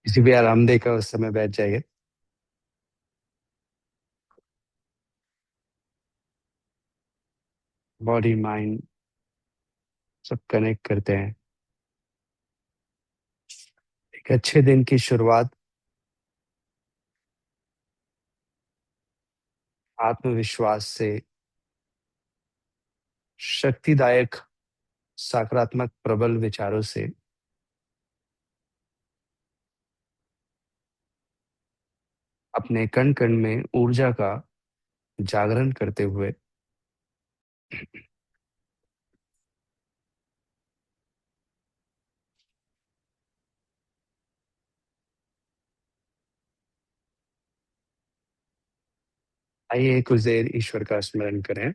किसी भी आरामदेह का उस समय बैठ जाइए। बॉडी माइंड सब कनेक्ट करते हैं। एक अच्छे दिन की शुरुआत आत्मविश्वास से, शक्तिदायक सकारात्मक प्रबल विचारों से, अपने कण कण में ऊर्जा का जागरण करते हुए आइए कुछ देर ईश्वर का स्मरण करें।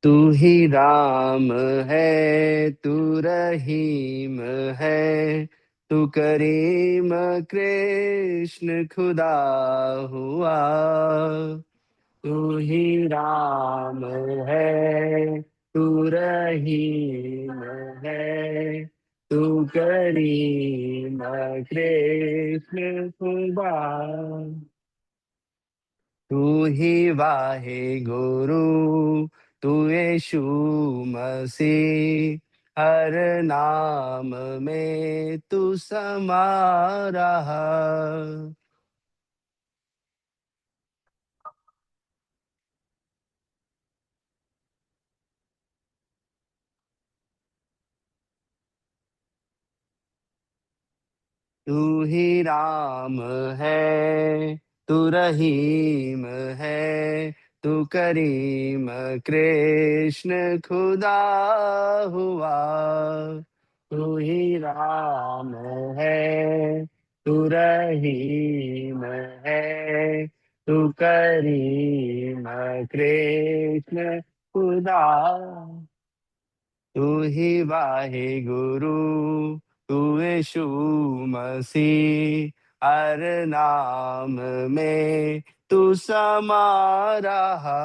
तू ही राम है, तू रहीम है, तू करीम कृष्ण खुदा हुआ। तू ही राम है, तू रहीम है, तू करीम कृष्ण खुदा। तू ही वाहे गुरु, तू यीशु मसीह, हर नाम में तू समा रहा। तू ही राम है, तू रहीम है, तू करीम कृष्ण खुदा हुआ। तू ही राम है, तू रहीम है, तू करीम कृष्ण खुदा। तू ही वाहे गुरु, तू यीशु मसीह, हर नाम में तू समा रहा।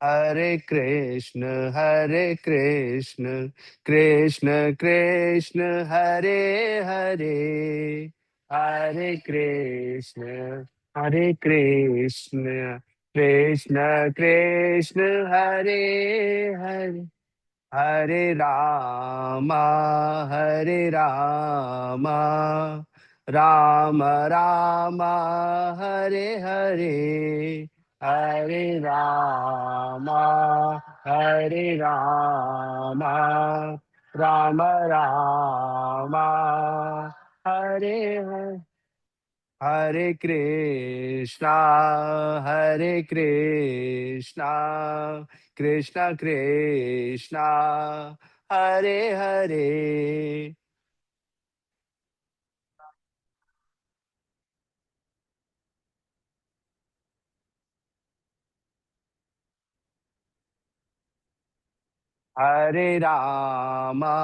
हरे कृष्ण, हरे कृष्ण, कृष्ण कृष्ण हरे हरे, हरे कृष्ण, हरे कृष्ण, कृष्ण कृष्ण हरे हरे, हरे रामा, हरे रामा, राम रामा, हरे हरे, हरे रामा, हरे रामा, राम रामा, हरे हरे, हरे कृष्णा, हरे कृष्णा, कृष्णा कृष्णा, हरे हरे, हरे रामा,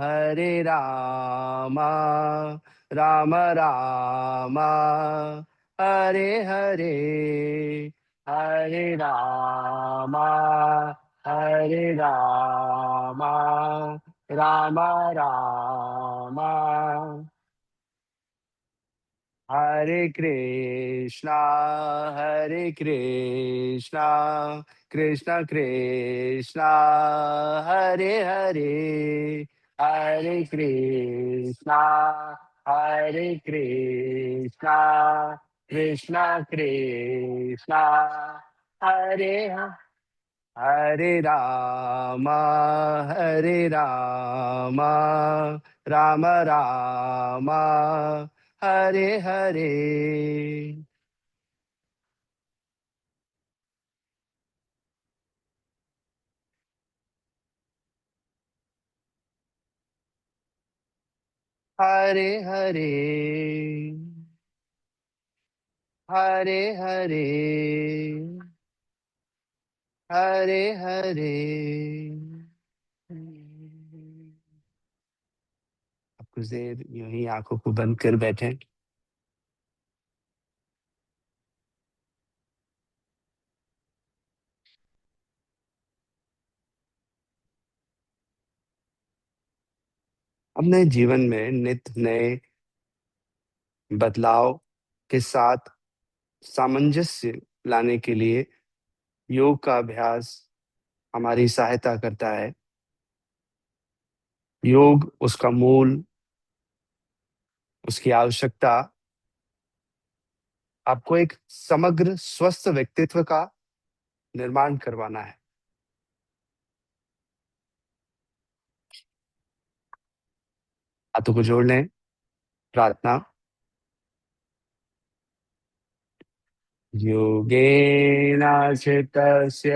हरे रामा, राम रामा, हरे हरे, हरे रामा, हरे रामा, राम रामा, हरे कृष्णा, हरे कृष्णा, कृष्णा कृष्णा, हरे हरे, हरे कृष्णा, हरे कृष्णा, कृष्णा कृष्णा, हरे हरे, हरे रामा, हरे रामा, राम रामा, हरे हरे, हरे हरे, हरे हरे, हरे हरे। आप कुछ देर यूं ही आंखों को बंद कर बैठे। अपने जीवन में नित नए बदलाव के साथ सामंजस्य लाने के लिए योग का अभ्यास हमारी सहायता करता है। योग, उसका मूल, उसकी आवश्यकता आपको एक समग्र स्वस्थ व्यक्तित्व का निर्माण करवाना है। हाथों को जोड़ लें। प्रार्थना। योगेन चित्तस्य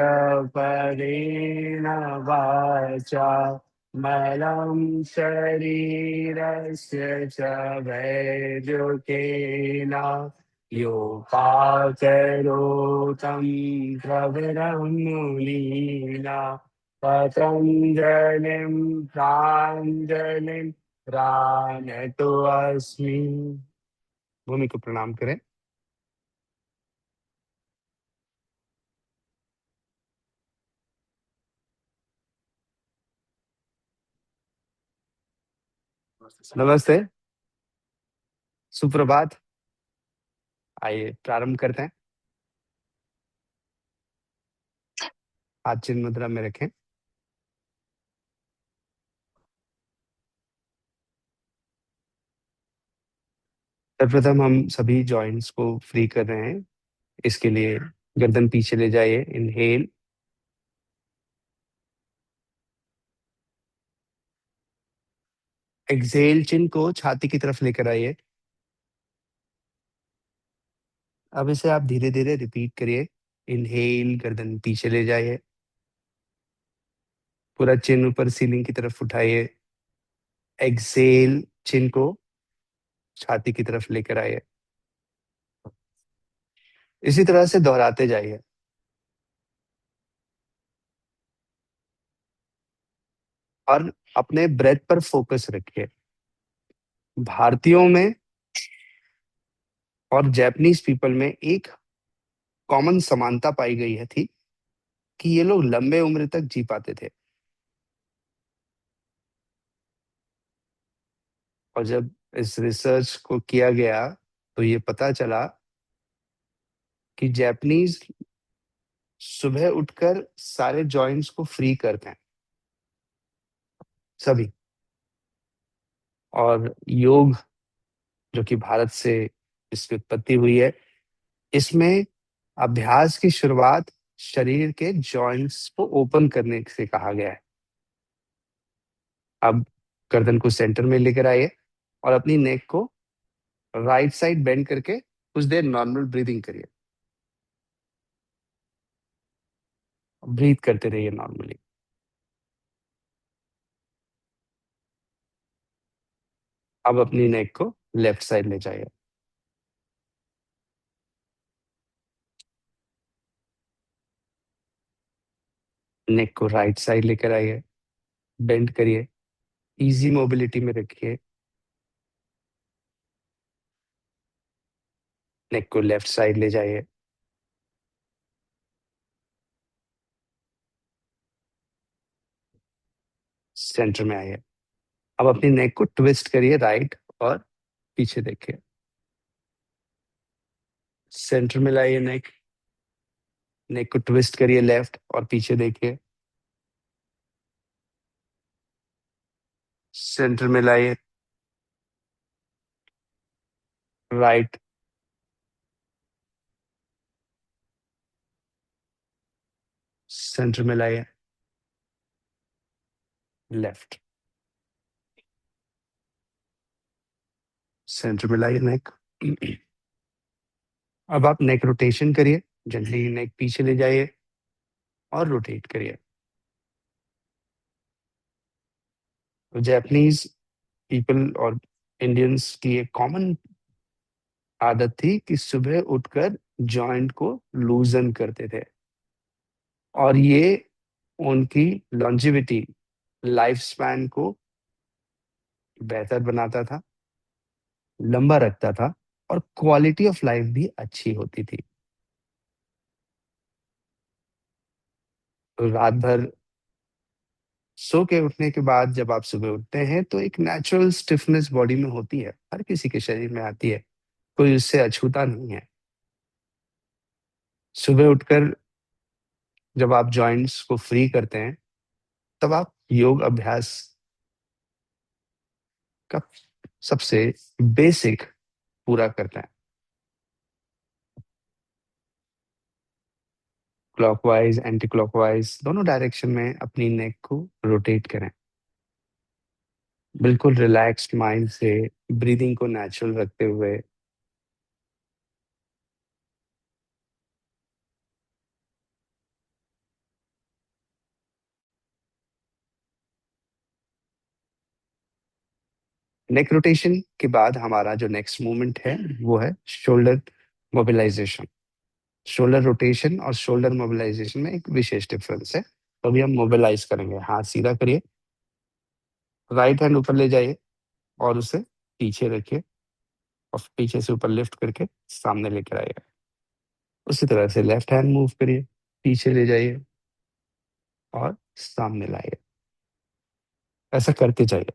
परेण वाचा मलं शरीरस्य च वैद्युकेन योपाकरोतं प्रवरं मुनीना पतञ्जलिं प्राञ्जलिं प्रणतोऽस्मि। भूमि को प्रणाम करें। नमस्ते। सुप्रभात। आइए प्रारंभ करते हैं। हाथ चिन्ह मुद्रा में रखें। सर्वप्रथम हम सभी जॉइंट्स को फ्री कर रहे हैं। इसके लिए गर्दन पीछे ले जाइए। इनहेल। एक्सहेल, चिन को छाती की तरफ लेकर आइए। अब इसे आप धीरे धीरे रिपीट करिए। इनहेल, गर्दन पीछे ले जाइए। पूरा चिन ऊपर सीलिंग की तरफ उठाइए। एक्सहेल, चिन को छाती की तरफ लेकर आइए। इसी तरह से दोहराते जाइए। और अपने ब्रेथ पर फोकस रखिए। भारतीयों में और जापानीज पीपल में एक कॉमन समानता पाई गई है थी कि ये लोग लंबे उम्र तक जी पाते थे। और जब इस रिसर्च को किया गया तो ये पता चला कि जापानीज सुबह उठकर सारे जॉइंट्स को फ्री करते हैं, सभी। और योग, जो कि भारत से इसकी उत्पत्ति हुई है, इसमें अभ्यास की शुरुआत शरीर के जॉइंट्स को ओपन करने से कहा गया है। अब गर्दन को सेंटर में लेकर आइए और अपनी नेक को राइट साइड बेंड करके कुछ देर नॉर्मल ब्रीदिंग करिए। ब्रीथ करते रहिए नॉर्मली। अब अपनी नेक को लेफ्ट साइड ले जाइए। नेक को राइट साइड लेकर आइए। बेंड करिए। इजी मोबिलिटी में रखिए। नेक को लेफ्ट साइड ले जाइए। सेंटर में आइए। अब अपनी नेक को ट्विस्ट करिए राइट और पीछे देखिए। सेंटर में लाइए नेक। नेक को ट्विस्ट करिए लेफ्ट और पीछे देखिए। सेंटर में लाइए। राइट। सेंटर में लाइए। लेफ्ट। सेंटर में लाइए नेक। अब आप नेक रोटेशन करिए। जनरली नेक पीछे ले जाइए और रोटेट करिए। तो जापानीज पीपल और इंडियंस की एक कॉमन आदत थी कि सुबह उठकर जॉइंट को लूजन करते थे। और ये उनकी लॉन्जिविटी, लाइफ स्पैन को बेहतर बनाता था, लंबा रखता था, और क्वालिटी ऑफ लाइफ भी अच्छी होती थी। तो रात भर सो के उठने के बाद जब आप सुबह उठते हैं तो एक नेचुरल स्टिफनेस बॉडी में होती है, हर किसी के शरीर में आती है, कोई उससे अछूता नहीं है। सुबह उठकर जब आप जॉइंट्स को फ्री करते हैं, तब आप योग अभ्यास का सबसे बेसिक पूरा करते हैं। क्लॉकवाइज एंटी क्लॉकवाइज दोनों डायरेक्शन में अपनी नेक को रोटेट करें। बिल्कुल रिलैक्स्ड माइंड से, ब्रीदिंग को नेचुरल रखते हुए। नेक रोटेशन के बाद हमारा जो नेक्स्ट मूवमेंट है वो है शोल्डर मोबिलाइजेशन। शोल्डर रोटेशन और शोल्डर मोबिलाइजेशन में एक विशेष डिफरेंस है। तो अभी हम मोबिलाइज करेंगे, हाथ सीधा करिए, राइट हैंड ऊपर ले जाइए और उसे पीछे रखिए, और पीछे से ऊपर लिफ्ट करके सामने लेकर आइए। उसी तरह से लेफ्ट हैंड मूव करिए, पीछे ले जाइए और सामने लाइए। ऐसा करते जाइए।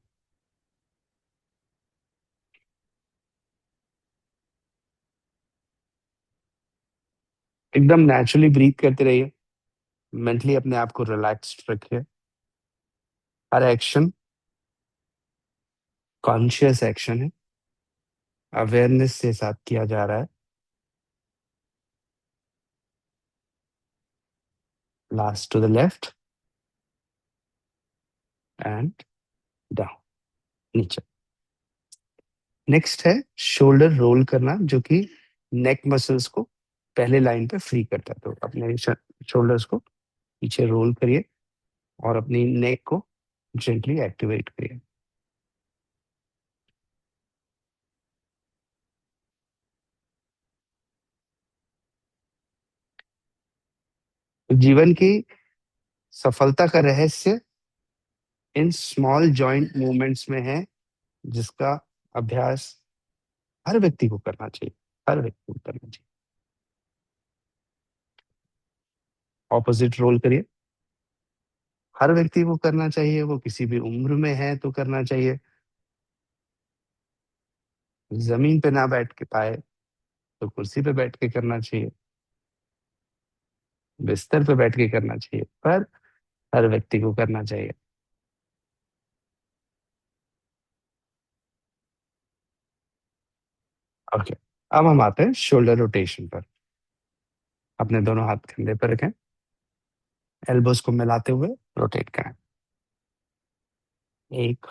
एकदम नेचुरली ब्रीथ करते रहिए। मेंटली अपने आप को रिलैक्स्ड रखिए। हर एक्शन कॉन्शियस एक्शन है, अवेयरनेस के साथ किया जा रहा है। Last to the left and down, नीचे। नेक्स्ट है शोल्डर रोल करना, जो कि नेक मसल्स को पहले लाइन पे फ्री करता है। तो अपने शोल्डर्स को पीछे रोल करिए और अपनी नेक को जेंटली एक्टिवेट करिए। तो जीवन की सफलता का रहस्य इन स्मॉल जॉइंट मूवमेंट्स में है, जिसका अभ्यास हर व्यक्ति को करना चाहिए। हर व्यक्ति को करना चाहिए। ऑपोजिट रोल करिए। हर व्यक्ति को करना चाहिए, वो किसी भी उम्र में है तो करना चाहिए। जमीन पे ना बैठ के पाए तो कुर्सी पे बैठ के करना चाहिए, बिस्तर पे बैठ के करना चाहिए, पर हर व्यक्ति को करना चाहिए। ओके, अब हम आते हैं शोल्डर रोटेशन पर। अपने दोनों हाथ कंधे पर रखें, एल्बोज को मिलाते हुए रोटेट करें। एक,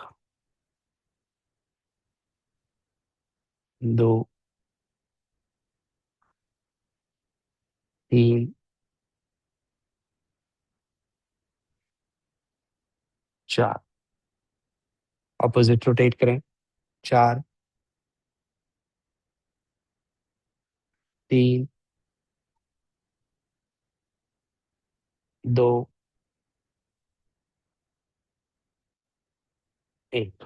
दो, तीन, चार। ऑपोजिट रोटेट करें। चार, तीन, दो, एक।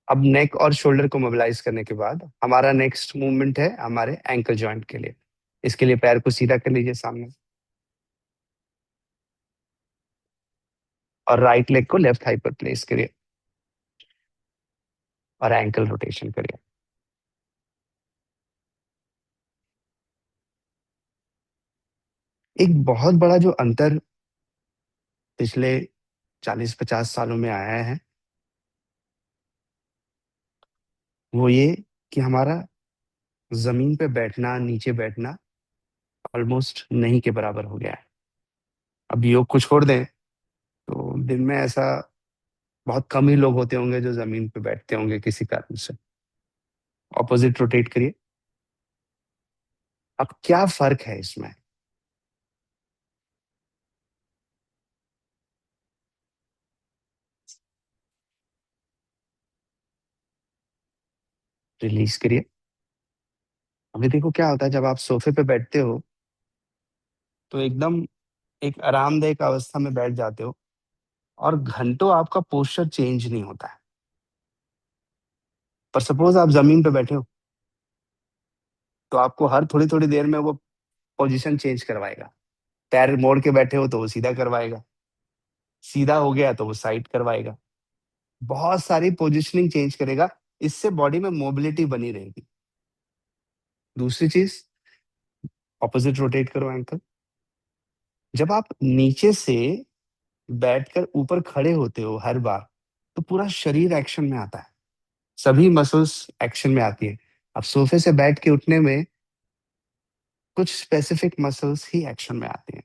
अब नेक और शोल्डर को मोबिलाइज करने के बाद हमारा नेक्स्ट मूवमेंट है हमारे एंकल जॉइंट के लिए। इसके लिए पैर को सीधा कर लीजिए सामने, और राइट लेग को लेफ्ट थाई पर प्लेस करिए और एंकल रोटेशन करिए। एक बहुत बड़ा जो अंतर पिछले 40-50 सालों में आया है, वो ये कि हमारा जमीन पे बैठना, नीचे बैठना ऑलमोस्ट नहीं के बराबर हो गया है। अब योग को छोड़ दें तो दिन में ऐसा बहुत कम ही लोग होते होंगे जो जमीन पे बैठते होंगे किसी कारण से। ऑपोजिट रोटेट करिए। अब क्या फर्क है इसमें? रिलीज करिए। अभी देखो क्या होता है, जब आप सोफे पे बैठते हो तो एकदम एक आरामदायक अवस्था में बैठ जाते हो, और घंटों आपका पोस्चर चेंज नहीं होता है। पर सपोज आप जमीन पे बैठे हो, तो आपको हर थोड़ी थोड़ी देर में वो पोजीशन चेंज करवाएगा। पैर मोड़ के बैठे हो तो वो सीधा करवाएगा, सीधा हो गया तो वो साइड करवाएगा। बहुत सारी पोजीशनिंग चेंज करेगा, इससे बॉडी में मोबिलिटी बनी रहेगी। दूसरी चीज, ऑपोजिट रोटेट करो एंकल। जब आप नीचे से बैठकर ऊपर खड़े होते हो हर बार, तो पूरा शरीर एक्शन में आता है, सभी मसल्स एक्शन में आती है। अब सोफे से बैठ के उठने में कुछ स्पेसिफिक मसल्स ही एक्शन में आते हैं।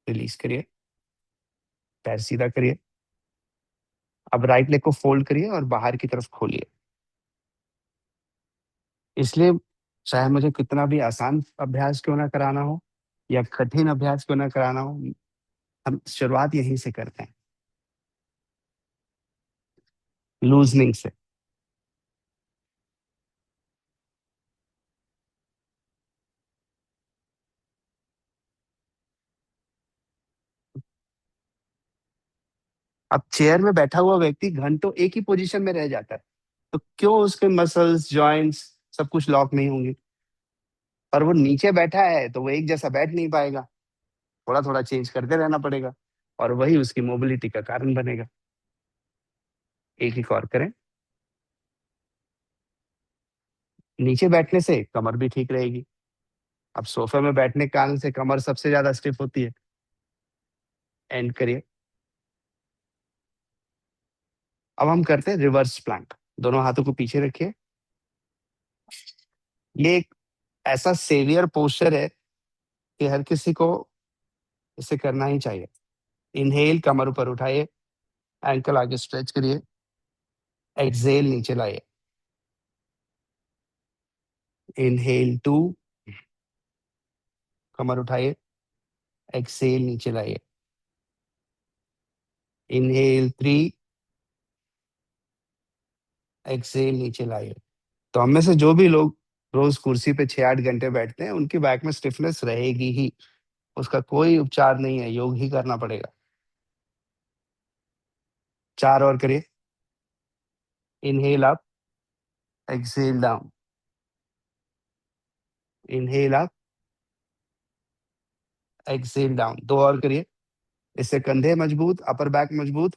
रिलीज करिए, पैर सीधा करिए। अब राइट लेग को फोल्ड करिए और बाहर की तरफ खोलिए। इसलिए चाहे मुझे कितना भी आसान अभ्यास क्यों ना कराना हो या कठिन अभ्यास क्यों ना कराना हो, हम शुरुआत यहीं से करते हैं, लूजनिंग से। अब चेयर में बैठा हुआ व्यक्ति घंटों एक ही पोजीशन में रह जाता है, तो क्यों उसके मसल्स, जॉइंट्स सब कुछ लॉक नहीं होंगे? पर वो नीचे बैठा है तो वो एक जैसा बैठ नहीं पाएगा, थोड़ा थोड़ा चेंज करते रहना पड़ेगा, और वही उसकी मोबिलिटी का कारण बनेगा। एक और करें। नीचे बैठने से कमर भी ठीक रहेगी। अब सोफे में बैठने के कारण से कमर सबसे ज्यादा स्टिफ होती है। एंड करिए। अब हम करते हैं रिवर्स प्लैंक। दोनों हाथों को पीछे रखिए। ये एक ऐसा सेवियर पोस्चर है कि हर किसी को इसे करना ही चाहिए। इनहेल, कमर ऊपर उठाइए, एंकल आगे स्ट्रेच करिए। एक्सहेल, नीचे लाइए। इनहेल 2, कमर उठाइए। एक्सहेल, नीचे लाइए। इनहेल 3, एक्सहेल, नीचे लाइए। तो हम में से जो भी लोग रोज कुर्सी पे 6-8 घंटे बैठते हैं, उनकी बैक में स्टिफनेस रहेगी ही। उसका कोई उपचार नहीं है, योग ही करना पड़ेगा। 4 और करिए। Inhale up, exhale down. Inhale up, exhale down. 2 और करिए। इससे कंधे मजबूत, अपर बैक मजबूत,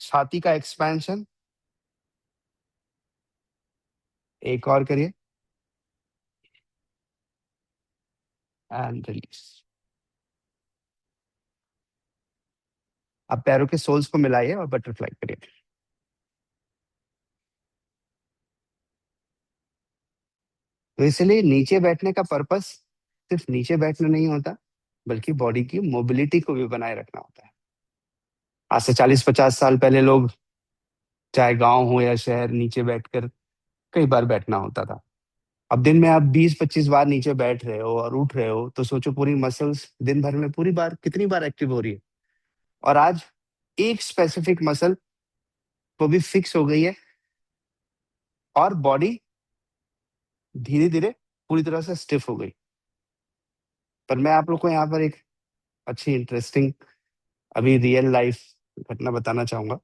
छाती का एक्सपेंशन। एक और करिए, एंड रिलीज। अब पैरों के सोल्स को मिलाइए और बटरफ्लाई करिए। तो इसलिए नीचे बैठने का पर्पस सिर्फ नीचे बैठना नहीं होता, बल्कि बॉडी की मोबिलिटी को भी बनाए रखना होता है। आज से 40-50 साल पहले लोग, चाहे गांव हो या शहर, नीचे बैठकर कई बार बैठना होता था। अब दिन में आप 20-25 बार नीचे बैठ रहे हो और उठ रहे हो, तो सोचो पूरी मसल्स दिन भर में पूरी बार कितनी बार एक्टिव हो रही है। और आज एक स्पेसिफिक मसल को भी फिक्स हो गई है, और बॉडी धीरे धीरे पूरी तरह से स्टिफ हो गई। पर मैं आप लोग को यहाँ पर एक अच्छी इंटरेस्टिंग, अभी रियल लाइफ घटना बताना चाहूंगा।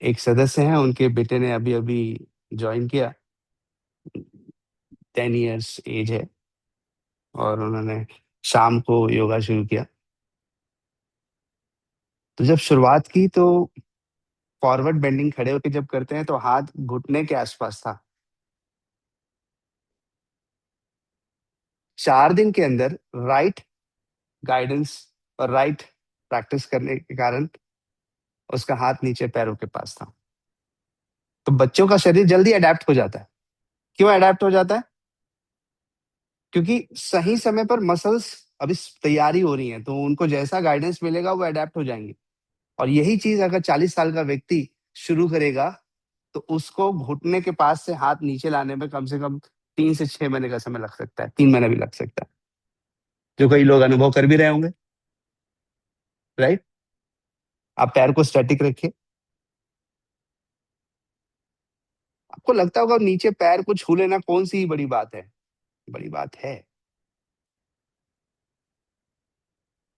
एक सदस्य हैं, उनके बेटे ने अभी अभी ज्वाइन किया, 10 इयर्स एज है, और उन्होंने शाम को योगा शुरू किया। तो जब शुरुआत की तो फॉरवर्ड बेंडिंग खड़े होकर जब करते हैं तो हाथ घुटने के आसपास था। 4 दिन के अंदर राइट गाइडेंस और राइट प्रैक्टिस करने के कारण उसका हाथ नीचे पैरों के पास था। तो बच्चों का शरीर जल्दी अडेप्ट हो जाता है। क्यों अडेप्ट हो जाता है? क्योंकि सही समय पर मसल्स अभी तैयारी हो रही है, तो उनको जैसा गाइडेंस मिलेगा वो अडेप्ट हो जाएंगे। और यही चीज अगर 40 साल का व्यक्ति शुरू करेगा, तो उसको घुटने के पास से हाथ नीचे लाने में कम से कम 3 से 6 महीने का समय लग सकता है, 3 महीना भी लग सकता है, जो कई लोग अनुभव कर भी रहे होंगे। राइट। आप पैर को स्टैटिक रखिए। आपको लगता होगा नीचे पैर को छू लेना कौन सी बड़ी बात है? बड़ी बात है।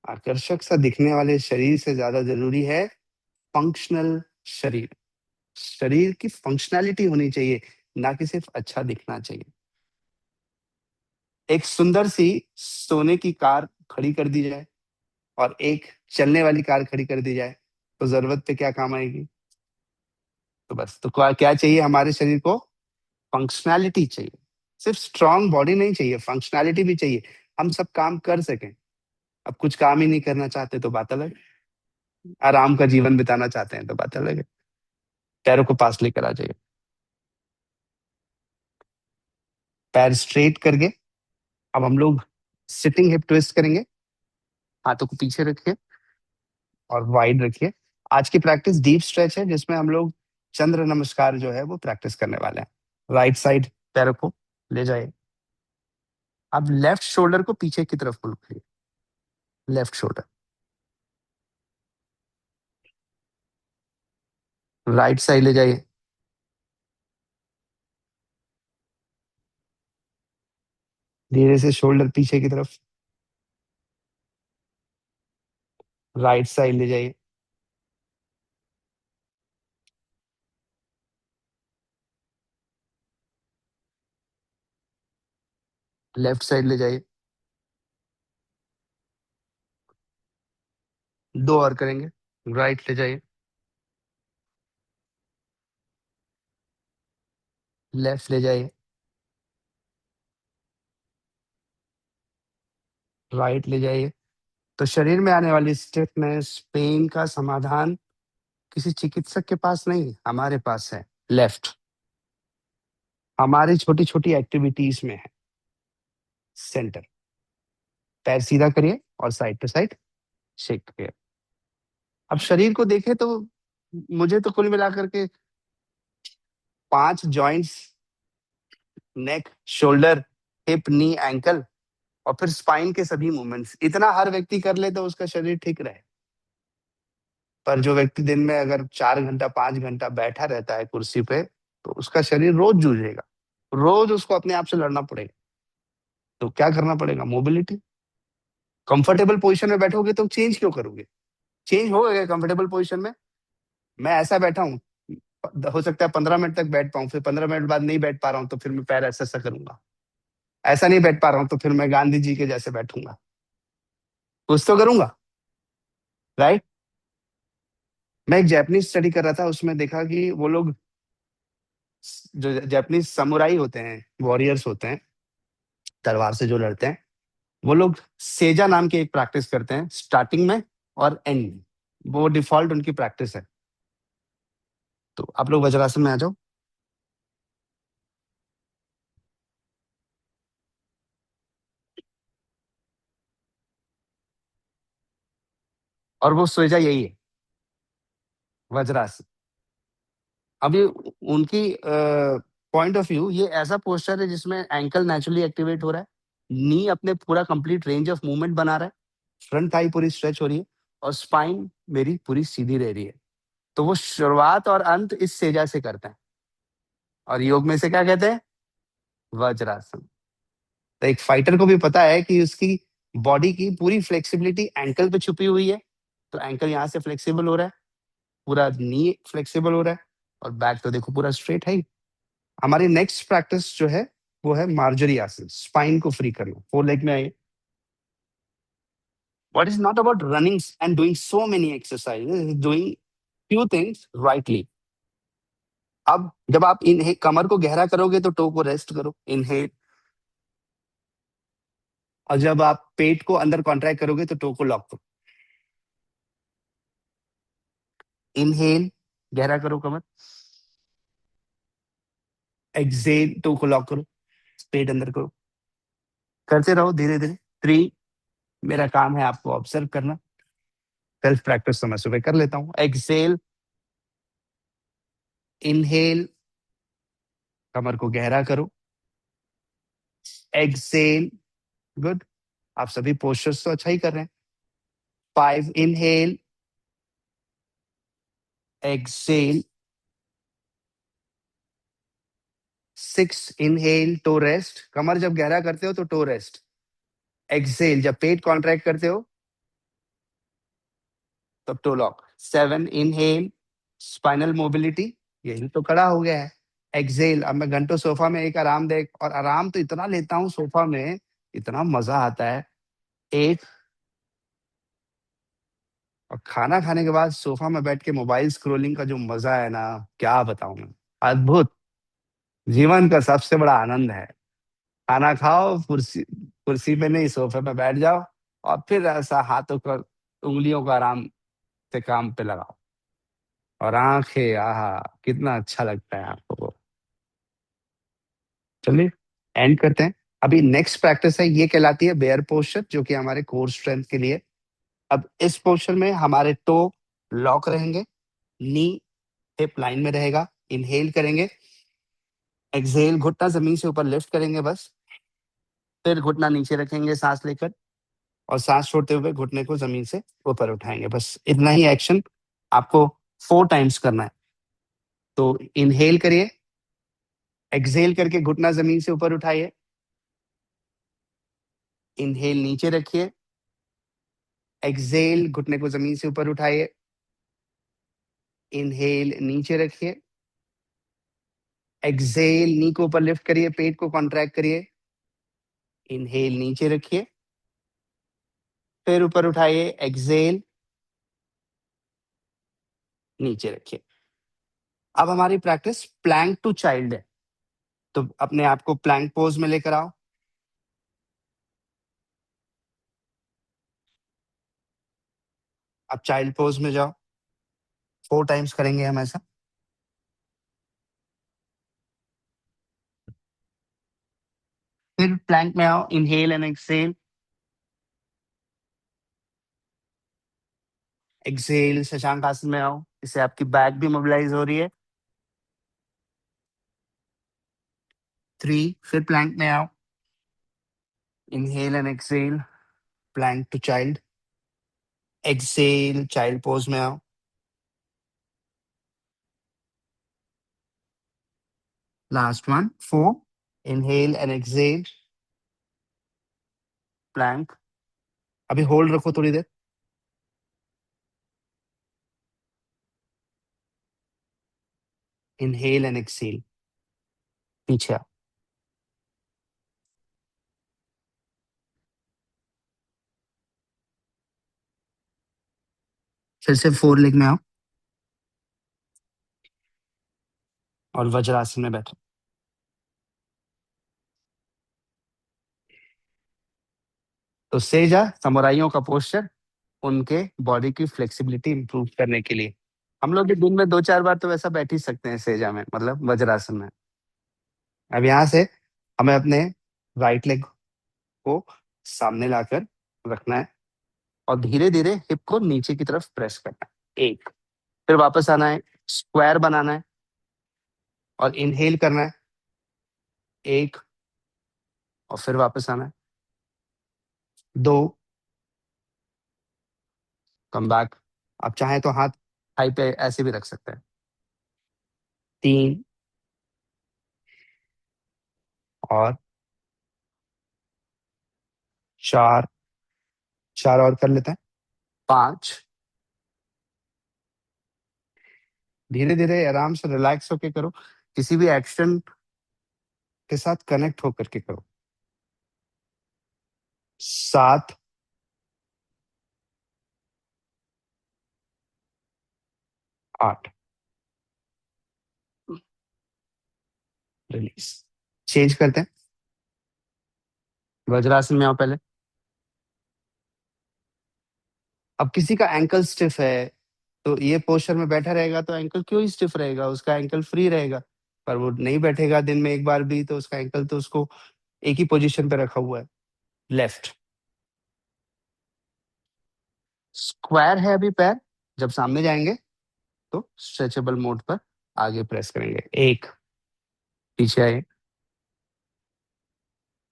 आकर्षक सा दिखने वाले शरीर से ज्यादा जरूरी है फंक्शनल शरीर। शरीर की फंक्शनैलिटी होनी चाहिए, ना कि सिर्फ अच्छा दिखना चाहिए। एक सुंदर सी सोने की कार खड़ी कर दी जाए और एक चलने वाली कार खड़ी कर दी जाए, तो जरूरत पे क्या काम आएगी? तो बस, तो क्या चाहिए हमारे शरीर को? फंक्शनैलिटी चाहिए। सिर्फ स्ट्रांग बॉडी नहीं चाहिए, फंक्शनैलिटी भी चाहिए। हम सब काम कर सकें। अब कुछ काम ही नहीं करना चाहते तो बात अलग है। आराम का जीवन बिताना चाहते हैं तो बात अलग है। पैरों को पास लेकर आ जाइए। पैर स्ट्रेट करके अब हम लोग सिटिंग हिप ट्विस्ट करेंगे। हाथों को पीछे रखिए और वाइड रखिए। आज की प्रैक्टिस डीप स्ट्रेच है, जिसमें हम लोग चंद्र नमस्कार जो है वो प्रैक्टिस करने वाले हैं। राइट साइड पैरों को ले जाइए। अब लेफ्ट शोल्डर को पीछे की तरफ पुल करिए। Left shoulder. राइट साइड ले जाइए। धीरे से शोल्डर पीछे की तरफ। राइट साइड ले जाइए। लेफ्ट साइड ले जाइए। दो और करेंगे। राइट ले जाइए। लेफ्ट ले जाइए। राइट ले जाइए। तो शरीर में आने वाली स्टिफनेस, पेन का समाधान किसी चिकित्सक के पास नहीं, हमारे पास है। लेफ्ट। हमारी छोटी छोटी एक्टिविटीज में है। सेंटर। पैर सीधा करिए और साइड टू साइड शेक करिए। अब शरीर को देखें तो मुझे तो कुल मिलाकर के 5 जॉइंट्स, नेक, शोल्डर, हिप, नी, एंकल और फिर स्पाइन के सभी मूवमेंट्स, इतना हर व्यक्ति कर ले तो उसका शरीर ठीक रहे। पर जो व्यक्ति दिन में अगर 4 घंटा 5 घंटा बैठा रहता है कुर्सी पे, तो उसका शरीर रोज जूझेगा। रोज उसको अपने आप से लड़ना पड़ेगा। तो क्या करना पड़ेगा? मोबिलिटी। कंफर्टेबल पोजीशन में बैठोगे तो चेंज क्यों करोगे? चेंज हो गया कंफर्टेबल पोजीशन में। मैं ऐसा बैठा हूँ, हो सकता है 15 मिनट तक बैठ पाऊं, फिर 15 मिनट बाद नहीं बैठ पा रहा हूँ, तो फिर मैं पैर ऐसा ऐसा करूंगा। ऐसा नहीं बैठ पा रहा हूँ तो फिर मैं गांधी जी के जैसे बैठूंगा। कुछ तो करूंगा। राइट। मैं एक जैपनीज स्टडी कर रहा था, उसमें देखा कि वो लोग, जो जैपनीज समुराई होते हैं, वॉरियर्स होते हैं, तलवार से जो लड़ते हैं, वो लोग सेजा नाम की एक प्रैक्टिस करते हैं स्टार्टिंग में और एंड में। वो डिफॉल्ट उनकी प्रैक्टिस है। तो आप लोग वज्रासन में आ जाओ। और वो सेजा यही है, वज्रासन। अभी उनकी पॉइंट ऑफ व्यू, ये ऐसा पोस्टर है जिसमें एंकल नेचुरली एक्टिवेट हो रहा है, नी अपने पूरा कंप्लीट रेंज ऑफ मूवमेंट बना रहा है, फ्रंट थाई पूरी स्ट्रेच हो रही है और स्पाइन मेरी पूरी सीधी रह रही है। तो वो शुरुआत और अंत इस सेजा से करते हैं। और योग में से क्या कहते हैं? वज्रासन। तो एक फाइटर को भी पता है कि उसकी बॉडी की पूरी फ्लेक्सिबिलिटी एंकल पे छुपी हुई है। तो एंकल यहाँ से फ्लेक्सिबल हो रहा है, पूरा नी फ्लेक्सिबल हो रहा है, और बैक तो देखो पूरा स्ट्रेट है ही। हमारी नेक्स्ट प्रैक्टिस जो है वो है मार्जरी आसन, स्पाइन को फ्री करना। 4 लेग में आइए। What is not about running and doing so many exercises, doing few things rightly. अब जब आप इन कमर को गहरा करोगे तो टो को रेस्ट करो, इनहेल। और जब आप पेट को अंदर कॉन्ट्रैक्ट करोगे तो टो को लॉक करो। इनहेल, गहरा करो कमर। एक्सेल, टो को लॉक करो, पेट अंदर करो। करते रहो धीरे धीरे। 3। मेरा काम है आपको ऑब्जर्व करना। सेल्फ प्रैक्टिस तो मैं सुबह कर लेता हूँ। एक्सेल, इनहेल, कमर को गहरा करो। Exhale, good. आप सभी पोस्चर्स तो अच्छा ही कर रहे हैं। 5 inhale, exhale. 6 inhale, toe rest. कमर जब गहरा करते हो तो टो रेस्ट। एक्सेल, जब पेट कॉन्ट्रैक्ट करते हो तब toe lock. 7 inhale, spinal mobility. यही तो खड़ा हो गया है। एक्सेल, अब मैं घंटों सोफा में एक आराम देख, और आराम तो इतना लेता हूँ सोफा में इतना मजा आता है। एक, और खाना खाने के बाद सोफा में बैठ के मोबाइल स्क्रॉलिंग का जो मजा है ना, क्या बताऊं मैं। अद्भुत। जीवन का सबसे बड़ा आनंद है। खाना खाओ, कुर्सी कुर्सी पे नहीं, सोफे पे बैठ जाओ, और फिर ऐसा हाथों का, उंगलियों का आराम से काम पे लगाओ, और आंखें, आहा, कितना अच्छा लगता है आपको वो। चलिए, एंड करते हैं। अभी नेक्स्ट प्रैक्टिस है, ये कहलाती है बेयर पोस्चर, जो कि हमारे कोर स्ट्रेंथ के लिए। अब इस पोस्चर में हमारे टो लॉक रहेंगे, नी हिप लाइन में रहेगा। इनहेल करेंगे, एक्सहेल, घुटना जमीन से ऊपर लिफ्ट करेंगे बस। फिर घुटना नीचे रखेंगे सांस लेकर, और सांस छोड़ते हुए घुटने को जमीन से ऊपर उठाएंगे। बस इतना ही एक्शन आपको 4 टाइम्स करना है। तो इनहेल करिए, एक्सहेल करके घुटना जमीन से ऊपर उठाइए, इनहेल नीचे रखिए, एक्सहेल घुटने को जमीन से ऊपर उठाइए, इनहेल नीचे रखिए, एक्सहेल नी को ऊपर लिफ्ट करिए, पेट को कॉन्ट्रैक्ट करिए, इनहेल नीचे रखिए, फिर ऊपर उठाइए, एक्सहेल नीचे रखिए। अब हमारी प्रैक्टिस प्लैंक टू चाइल्ड है। तो अपने आप को प्लैंक पोज में लेकर आओ। अब चाइल्ड पोज में जाओ। 4 टाइम्स करेंगे हम ऐसा। फिर प्लैंक में आओ, inhale and exhale, exhale Shashank आसन में आओ। इससे आपकी बैक भी मोबिलाइज हो रही है। 3, फिर प्लैंक में आओ, inhale and exhale, plank to child, exhale child pose में आओ। Last one, 4, inhale and exhale, plank. अभी होल्ड रखो थोड़ी देर, इनहेल एंड एक्सहेल, पीछे आओ। फिर से 4 लेग में आओ, और वज्रासन में बैठो। तो सेजा समुराइयों का पोस्चर, उनके बॉडी की फ्लेक्सिबिलिटी इंप्रूव करने के लिए। हम लोग भी दिन में 2-4 बार तो वैसा बैठ ही सकते हैं सेजा में, मतलब वज्रासन में। अब यहाँ से हमें अपने राइट लेग को सामने लाकर रखना है, और धीरे धीरे हिप को नीचे की तरफ प्रेस करना है। एक, फिर वापस आना है, स्क्वायर बनाना है, और इनहेल करना है। एक, और फिर वापस आना है। दो, कम बैक। आप चाहें तो हाथ थाई पे ऐसे भी रख सकते हैं। तीन, और चार, चार और कर लेते हैं। पांच। धीरे धीरे आराम से रिलैक्स होके करो, किसी भी एक्शन के साथ कनेक्ट होकर के करो। सात, आठ, रिलीज। चेंज करते हैं, वज्रासन में आओ पहले। अब किसी का एंकल स्टिफ है, तो ये पोस्चर में बैठा रहेगा तो एंकल क्यों ही स्टिफ रहेगा, उसका एंकल फ्री रहेगा। पर वो नहीं बैठेगा दिन में एक बार भी, तो उसका एंकल तो उसको एक ही पोजीशन पे रखा हुआ है, लेफ्ट। स्क्वायर है अभी पैर, जब सामने जाएंगे तो स्ट्रेचेबल मोड पर आगे प्रेस करेंगे। एक, पीछे आए।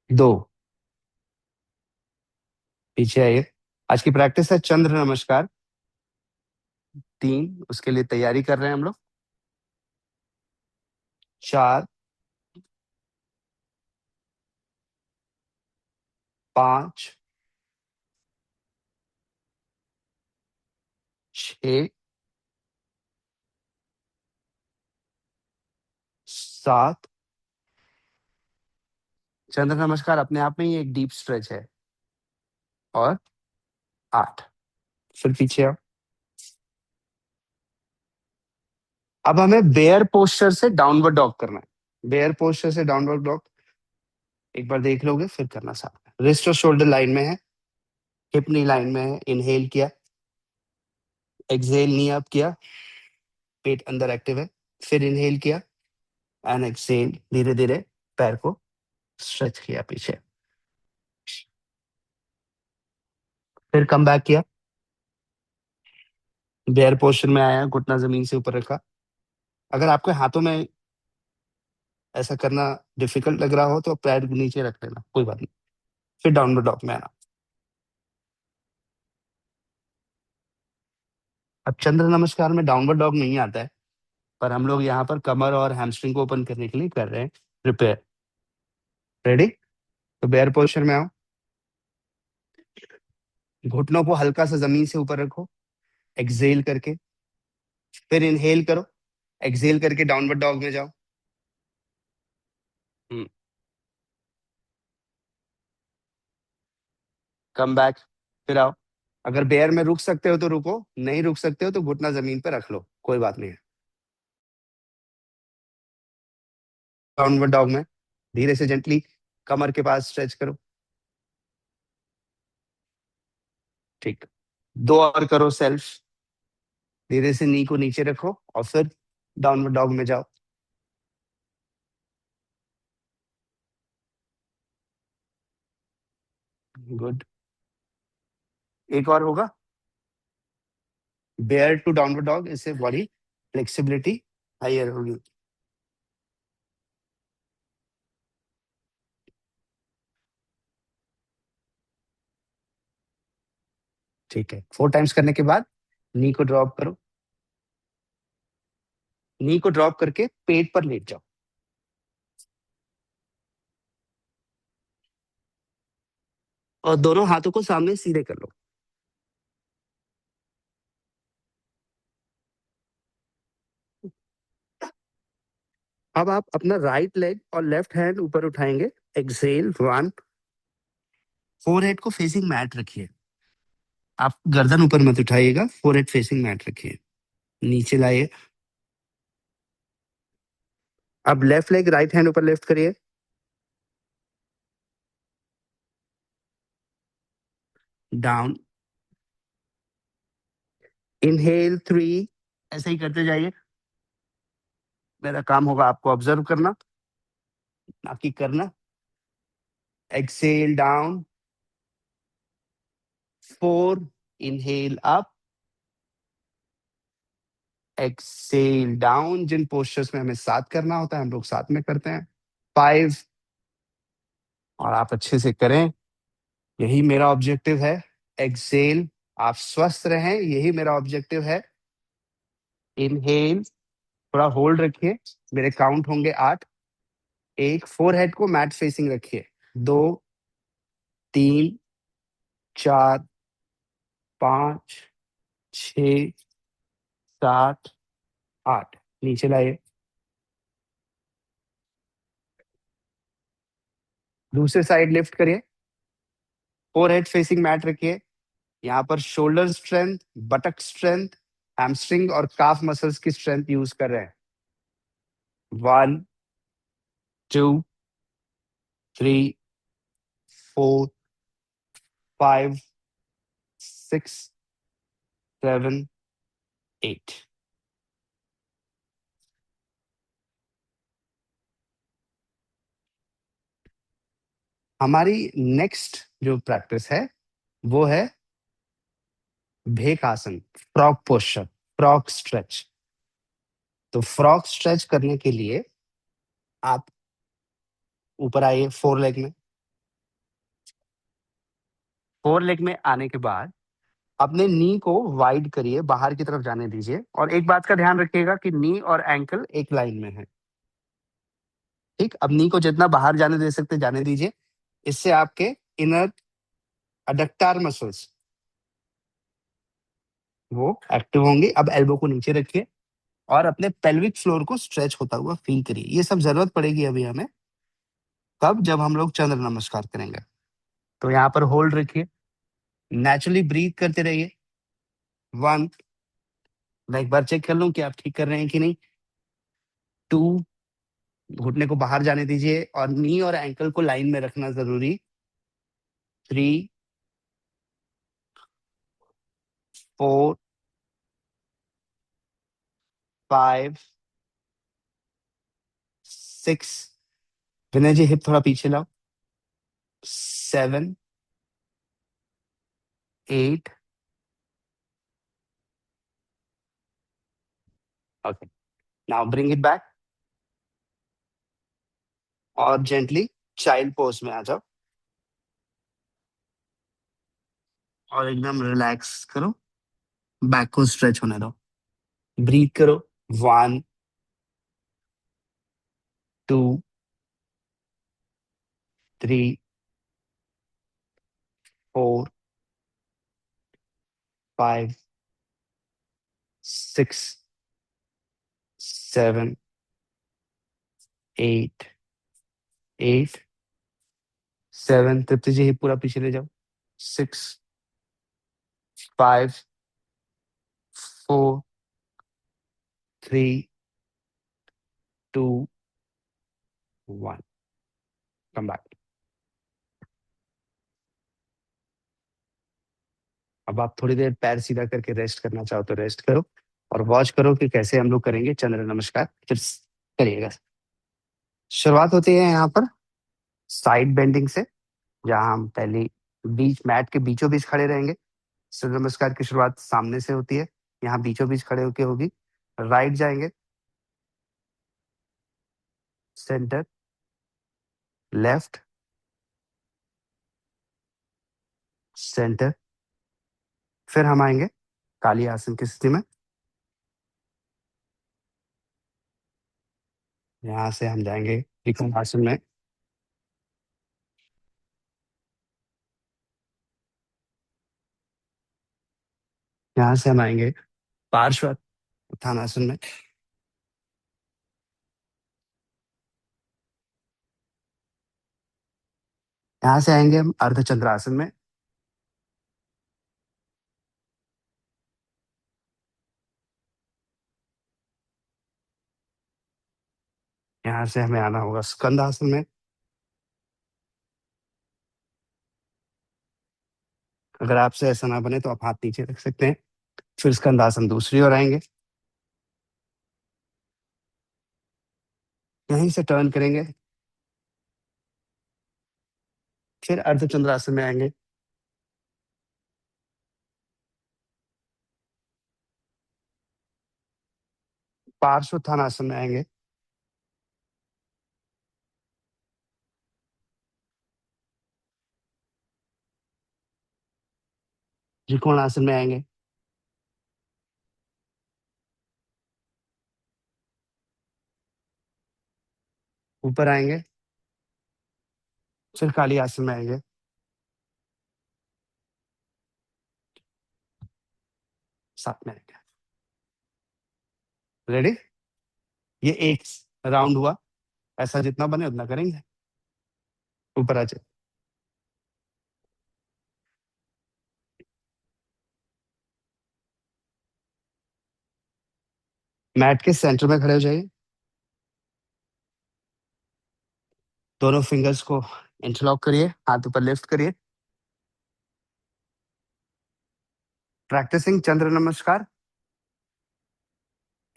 दो, पीछे आइए। आज की प्रैक्टिस है चंद्र नमस्कार। 3, उसके लिए तैयारी कर रहे हैं हम लोग। 4, 5, 6, 7, चंद्र नमस्कार अपने आप में ही एक डीप स्ट्रेच है। और 8। फिर पीछे आओ। अब हमें बेयर पोस्चर से डाउनवर्ड डॉग करना है। बेयर पोस्चर से डाउनवर्ड डॉग एक बार देख लोगे फिर करना साथ में। रिस्ट और शोल्डर लाइन में है, हिप नी लाइन में है। इनहेल किया, एक्सहेल नी अप किया, पेट अंदर एक्टिव है। फिर इनहेल किया एंड एक्सहेल, धीरे धीरे पैर को स्ट्रेच किया पीछे। फिर कम बैक किया, बेयर पोस्चर में आया, घुटना जमीन से ऊपर रखा। अगर आपके हाथों में ऐसा करना डिफिकल्ट लग रहा हो तो पैर नीचे रख लेना, कोई बात नहीं। फिर डाउनवर्ड डॉग में आना। अब चंद्र नमस्कार में डाउनवर्ड डॉग नहीं आता है, पर हम लोग यहाँ पर कमर और हैमस्ट्रिंग को ओपन करने के लिए कर रहे हैं प्रिपेयर। रेडी? तो बेयर पोस्चर में आओ, घुटनों को हल्का सा जमीन से ऊपर रखो, एक्सहेल करके। फिर इनहेल करो, एक्सहेल करके डाउनवर्ड डॉग में जाओ। कम बैक, फिर आओ। अगर बेयर में रुक सकते हो तो रुको, नहीं रुक सकते हो तो घुटना जमीन पर रख लो, कोई बात नहीं है। डाउनवर्ड डॉग में धीरे से जेंटली कमर के पास स्ट्रेच करो। ठीक, 2 और करो सेल्फ। धीरे से नी को नीचे रखो और फिर डाउनवर्ड डॉग में जाओ। गुड। एक और होगा, बेयर टू डाउनवर्ड डॉग, इससे बॉडी फ्लेक्सिबिलिटी हायर होगी। ठीक है, 4 टाइम्स करने के बाद नी को ड्रॉप करो। नी को ड्रॉप करके पेट पर लेट जाओ। और दोनों हाथों को सामने सीधे कर लो। अब आप अपना राइट लेग और लेफ्ट हैंड ऊपर उठाएंगे। एक्सहेल 1। फोरहेड को फेसिंग मैट रखिए। आप गर्दन ऊपर मत उठाइएगा, फोरहेड फेसिंग मैट रखिए। नीचे लाइए। अब लेफ्ट लेग राइट हैंड ऊपर लिफ्ट करिए। डाउन। इनहेल 3। ऐसे ही करते जाइए। मेरा काम होगा आपको ऑब्जर्व करना, ना कि करना। Exhale down 4। Inhale up, exhale down. जिन पोस्चर्स में हमें साथ करना होता है हम लोग साथ में करते हैं। 5। और आप अच्छे से करें, यही मेरा ऑब्जेक्टिव है। एक्सहेल, आप स्वस्थ रहें, यही मेरा ऑब्जेक्टिव है। इनहेल, थोड़ा होल्ड रखिए, मेरे काउंट होंगे 8। एक, फोरहेड को मैट फेसिंग रखिए। 2, 3, 4, 5, 6, 7, 8। नीचे लाइए। दूसरे साइड लिफ्ट करिए, फोरहेड फेसिंग मैट रखिए। यहाँ पर शोल्डर स्ट्रेंथ, बटक स्ट्रेंथ, हैमस्ट्रिंग और काफ मसल्स की स्ट्रेंथ यूज कर रहे हैं। 1, 2, 3, 4, 5, 6, 7, 8। हमारी नेक्स्ट जो प्रैक्टिस है वो है भेक आसन, फ्रॉग पोस्चर, फ्रॉग स्ट्रेच। तो फ्रॉग स्ट्रेच करने के लिए आप ऊपर आइए, 4 लेग में। 4 लेग में आने के बाद अपने नी को वाइड करिए, बाहर की तरफ जाने दीजिए। और एक बात का ध्यान रखिएगा कि नी और एंकल एक लाइन में है। ठीक, अब नी को जितना बाहर जाने दे सकते जाने दीजिए। इससे आपके इनर अडक्टार मसल्स वो एक्टिव होंगे। अब एल्बो को नीचे रखिए और अपने पेल्विक फ्लोर को स्ट्रेच होता हुआ फील करिए। ये सब जरूरत पड़ेगी अभी हमें। तब जब हम लोग चंद्र नमस्कार करेंगे। तो यहाँ पर होल्ड रखिए, नेचुरली ब्रीथ करते रहिए। 1, मैं एक बार चेक कर लूं कि आप ठीक कर रहे हैं कि नहीं। 2, घुटने को बाहर जाने दीजिए और नी और एंकल को लाइन में रखना जरूरी। 3, 4, 5, 6, विनय जी हिप थोड़ा पीछे लाओ। 7, 8, okay, now bring it back और जेंटली चाइल्ड पोज में आ जाओ और एकदम रिलैक्स करो, बैक को स्ट्रेच होने दो। ब्रीथ करो। 1, 2, 3, 4, 5, 6, 7, 8, 8, 7, तृप्ति जी हिप पूरा पीछे ले जाओ। 6, 5, 4, 3, 2, 1, कम बैक। अब आप थोड़ी देर पैर सीधा करके रेस्ट करना चाहो तो रेस्ट करो और वॉच करो कि कैसे हम लोग करेंगे चंद्र नमस्कार। फिर करिएगा। शुरुआत होती है यहाँ पर साइड बेंडिंग से, जहाँ हम पहले बीच मैट के बीचों बीच खड़े रहेंगे। सूर्य नमस्कार की शुरुआत सामने से होती है, यहाँ बीचों बीच खड़े होके होगी। राइट जाएंगे, सेंटर, लेफ्ट, सेंटर, फिर हम आएंगे काली आसन की स्थिति में। यहाँ से हम जाएंगे त्रिकोण आसन में। यहाँ से हम आएंगे पार्श्व उत्थानासन में। यहाँ से आएंगे हम अर्धचंद्रासन में। यहाँ से हमें आना होगा स्कंद आसन में। अगर आपसे ऐसा ना बने तो आप हाथ नीचे रख सकते हैं। फिर स्कंद आसन दूसरी ओर आएंगे, यहीं से टर्न करेंगे, फिर अर्धचंद्रासन में आएंगे। पार्श्वोत्थानासन में आएंगे। त्रिकोणासन में आएंगे। ऊपर आएंगे, फिर काली आसन में आएंगे। साथ में आएंगे। रेडी? ये एक राउंड हुआ, ऐसा जितना बने उतना करेंगे। ऊपर आ जाए, मैट के सेंटर में खड़े हो जाइए। दोनों फिंगर्स को इंटरलॉक करिए, हाथ ऊपर लिफ्ट करिए। प्रैक्टिसिंग चंद्र नमस्कार।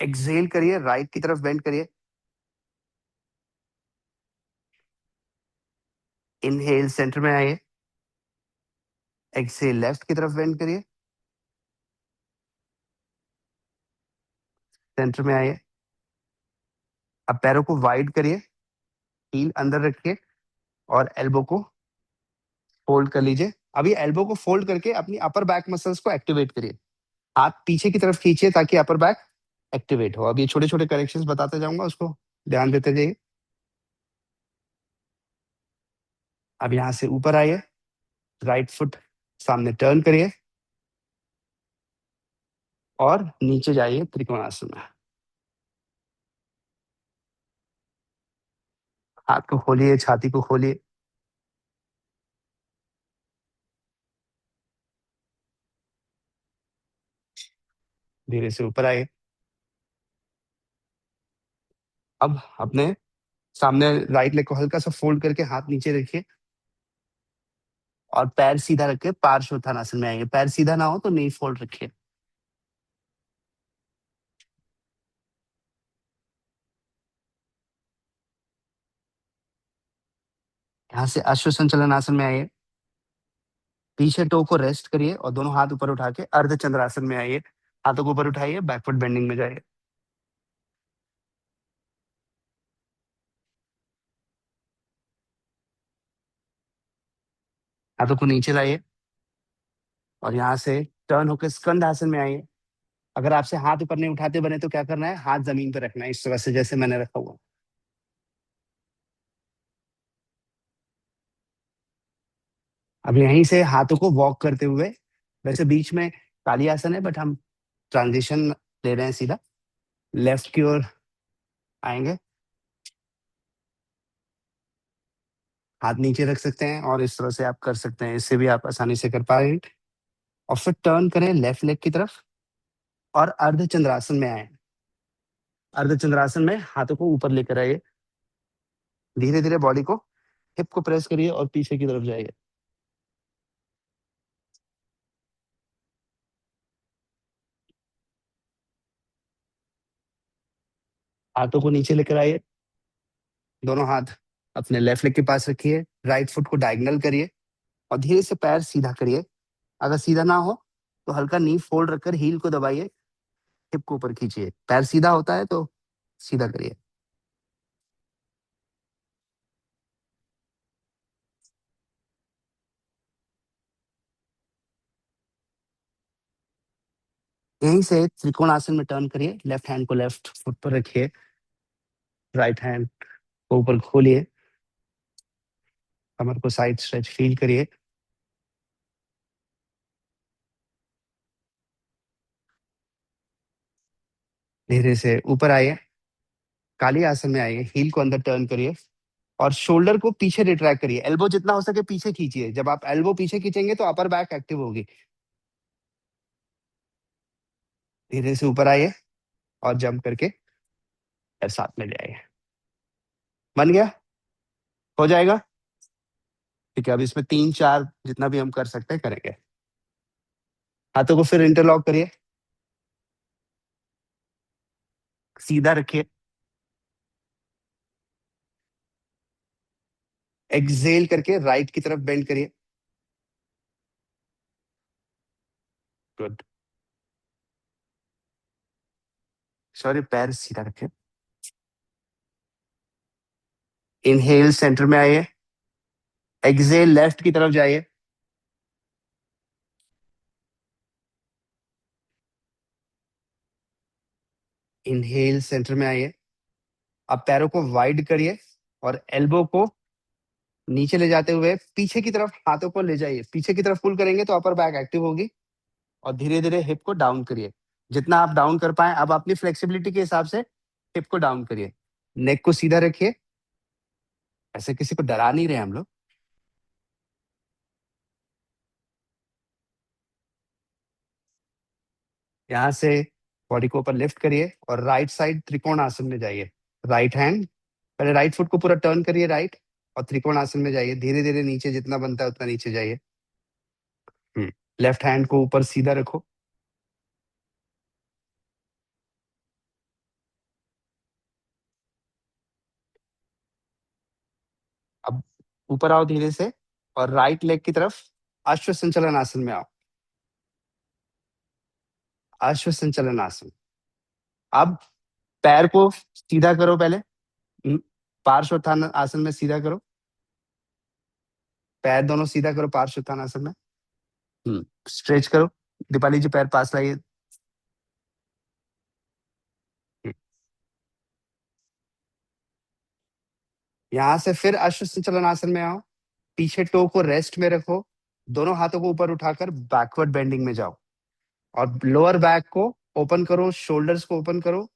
एक्सहेल करिए, राइट की तरफ बेंड करिए। इनहेल, सेंटर में आइए। एक्सहेल, लेफ्ट की तरफ बेंड करिए। सेंटर में आइए। अब पैरों को वाइड करिए, हील अंदर रखिए और एल्बो को फोल्ड कर लीजिए। अभी एल्बो को फोल्ड करके अपनी अपर बैक मसल्स को एक्टिवेट करिए। हाथ पीछे की तरफ खींचिए ताकि अपर बैक एक्टिवेट हो। अब ये छोटे छोटे करेक्शंस बताते जाऊंगा, उसको ध्यान देते जाइए। अब यहाँ से ऊपर आइए, राइट फुट सामने टर्न करिए और नीचे जाइए त्रिकोणासन में। हाथ को खोलिए, छाती को खोलिए। धीरे से ऊपर आइए। अब अपने सामने राइट लेग को हल्का सा फोल्ड करके हाथ नीचे रखिए और पैर सीधा रख के पार्श्वोत्थानासन में आएंगे। पैर सीधा ना हो तो नी फोल्ड रखिए। यहाँ से अश्व संचलन आसन में आइए। पीछे टो को रेस्ट करिए और दोनों हाथ ऊपर उठा के अर्ध चंद्रासन में आइए। हाथों को ऊपर उठाइए, बैकवर्ड बेंडिंग में जाइए। हाथों को नीचे लाइए और यहाँ से टर्न होकर स्कंद आसन में आइए। अगर आपसे हाथ ऊपर नहीं उठाते बने तो क्या करना है, हाथ जमीन पर रखना है इस तरह से जैसे मैंने रखा हुआ। अब यहीं से हाथों को वॉक करते हुए, वैसे बीच में काली आसन है बट हम ट्रांजिशन ले रहे हैं सीधा, लेफ्ट की ओर आएंगे। हाथ नीचे रख सकते हैं और इस तरह से आप कर सकते हैं, इससे भी आप आसानी से कर पाएंगे। और फिर टर्न करें लेफ्ट लेग की तरफ और अर्ध चंद्रासन में आए। अर्ध चंद्रासन में हाथों को ऊपर लेकर आइए। धीरे धीरे बॉडी को, हिप को प्रेस करिए और पीछे की तरफ जाइए। हाथों को नीचे लेकर आइए। दोनों हाथ अपने लेफ्ट लेग के पास रखिए। राइट फुट को डायगोनल करिए और धीरे से पैर सीधा करिए। अगर सीधा ना हो तो हल्का नी फोल्ड रखकर हील को दबाइए, हिप को ऊपर खींचिए। पैर सीधा होता है तो सीधा करिए। यहीं से त्रिकोण आसन में टर्न करिए। लेफ्ट हैंड को लेफ्ट फुट पर रखिए, राइट हैंड को ऊपर खोलिए, कमर को साइड स्ट्रेच फील करिए। धीरे से ऊपर आइए, काली आसन में आइए। हील को अंदर टर्न करिए और शोल्डर को पीछे रिट्रैक्ट करिए। एल्बो जितना हो सके पीछे खींचिए। जब आप एल्बो पीछे खींचेंगे तो अपर बैक एक्टिव होगी। धीरे से ऊपर आइए और जंप करके पैर साथ में ले आइए। बन गया? हो जाएगा? ठीक है, अब इसमें 3 4 जितना भी हम कर सकते हैं करेंगे। हाथों को फिर इंटरलॉक करिए, सीधा रखिए। एक्सेल करके राइट की तरफ बेंड करिए। गुड। सॉरी, पैर सीधा रखिए। इनहेल सेंटर में आइए। एक्सेल लेफ्ट की तरफ जाइए। इनहेल सेंटर में आइए। अब पैरों को वाइड करिए और एल्बो को नीचे ले जाते हुए पीछे की तरफ हाथों को ले जाइए। पीछे की तरफ पुल करेंगे तो अपर बैक एक्टिव होगी। और धीरे धीरे हिप को डाउन करिए, जितना आप डाउन कर पाए। अब अपनी फ्लेक्सिबिलिटी के हिसाब से हिप को डाउन करिए। नेक को सीधा रखिए। ऐसे किसी को डरा नहीं रहे हम लोग। यहाँ से बॉडी को ऊपर लिफ्ट करिए और राइट साइड त्रिकोण आसन में जाइए। राइट हैंड, पहले राइट फुट को पूरा टर्न करिए राइट, और त्रिकोण आसन में जाइए। धीरे धीरे नीचे जितना बनता है उतना नीचे जाइए। लेफ्ट हैंड को ऊपर सीधा रखो। अब ऊपर आओ धीरे से और राइट लेग की तरफ अश्व संचलन आसन में आओ। अश्व संचलन आसन। अब पैर को सीधा करो पहले। पार्श्वोत्थान आसन में सीधा करो। पैर दोनों सीधा करो पार्श्वोत्थान आसन में। स्ट्रेच करो। दीपाली जी पैर पास लाइए। यहाँ से फिर अश्व संचलन आसन में आओ। पीछे टो को रेस्ट में रखो। दोनों हाथों को ऊपर उठाकर बैकवर्ड बेंडिंग में जाओ और लोअर बैक को ओपन करो, शोल्डर्स को ओपन करो।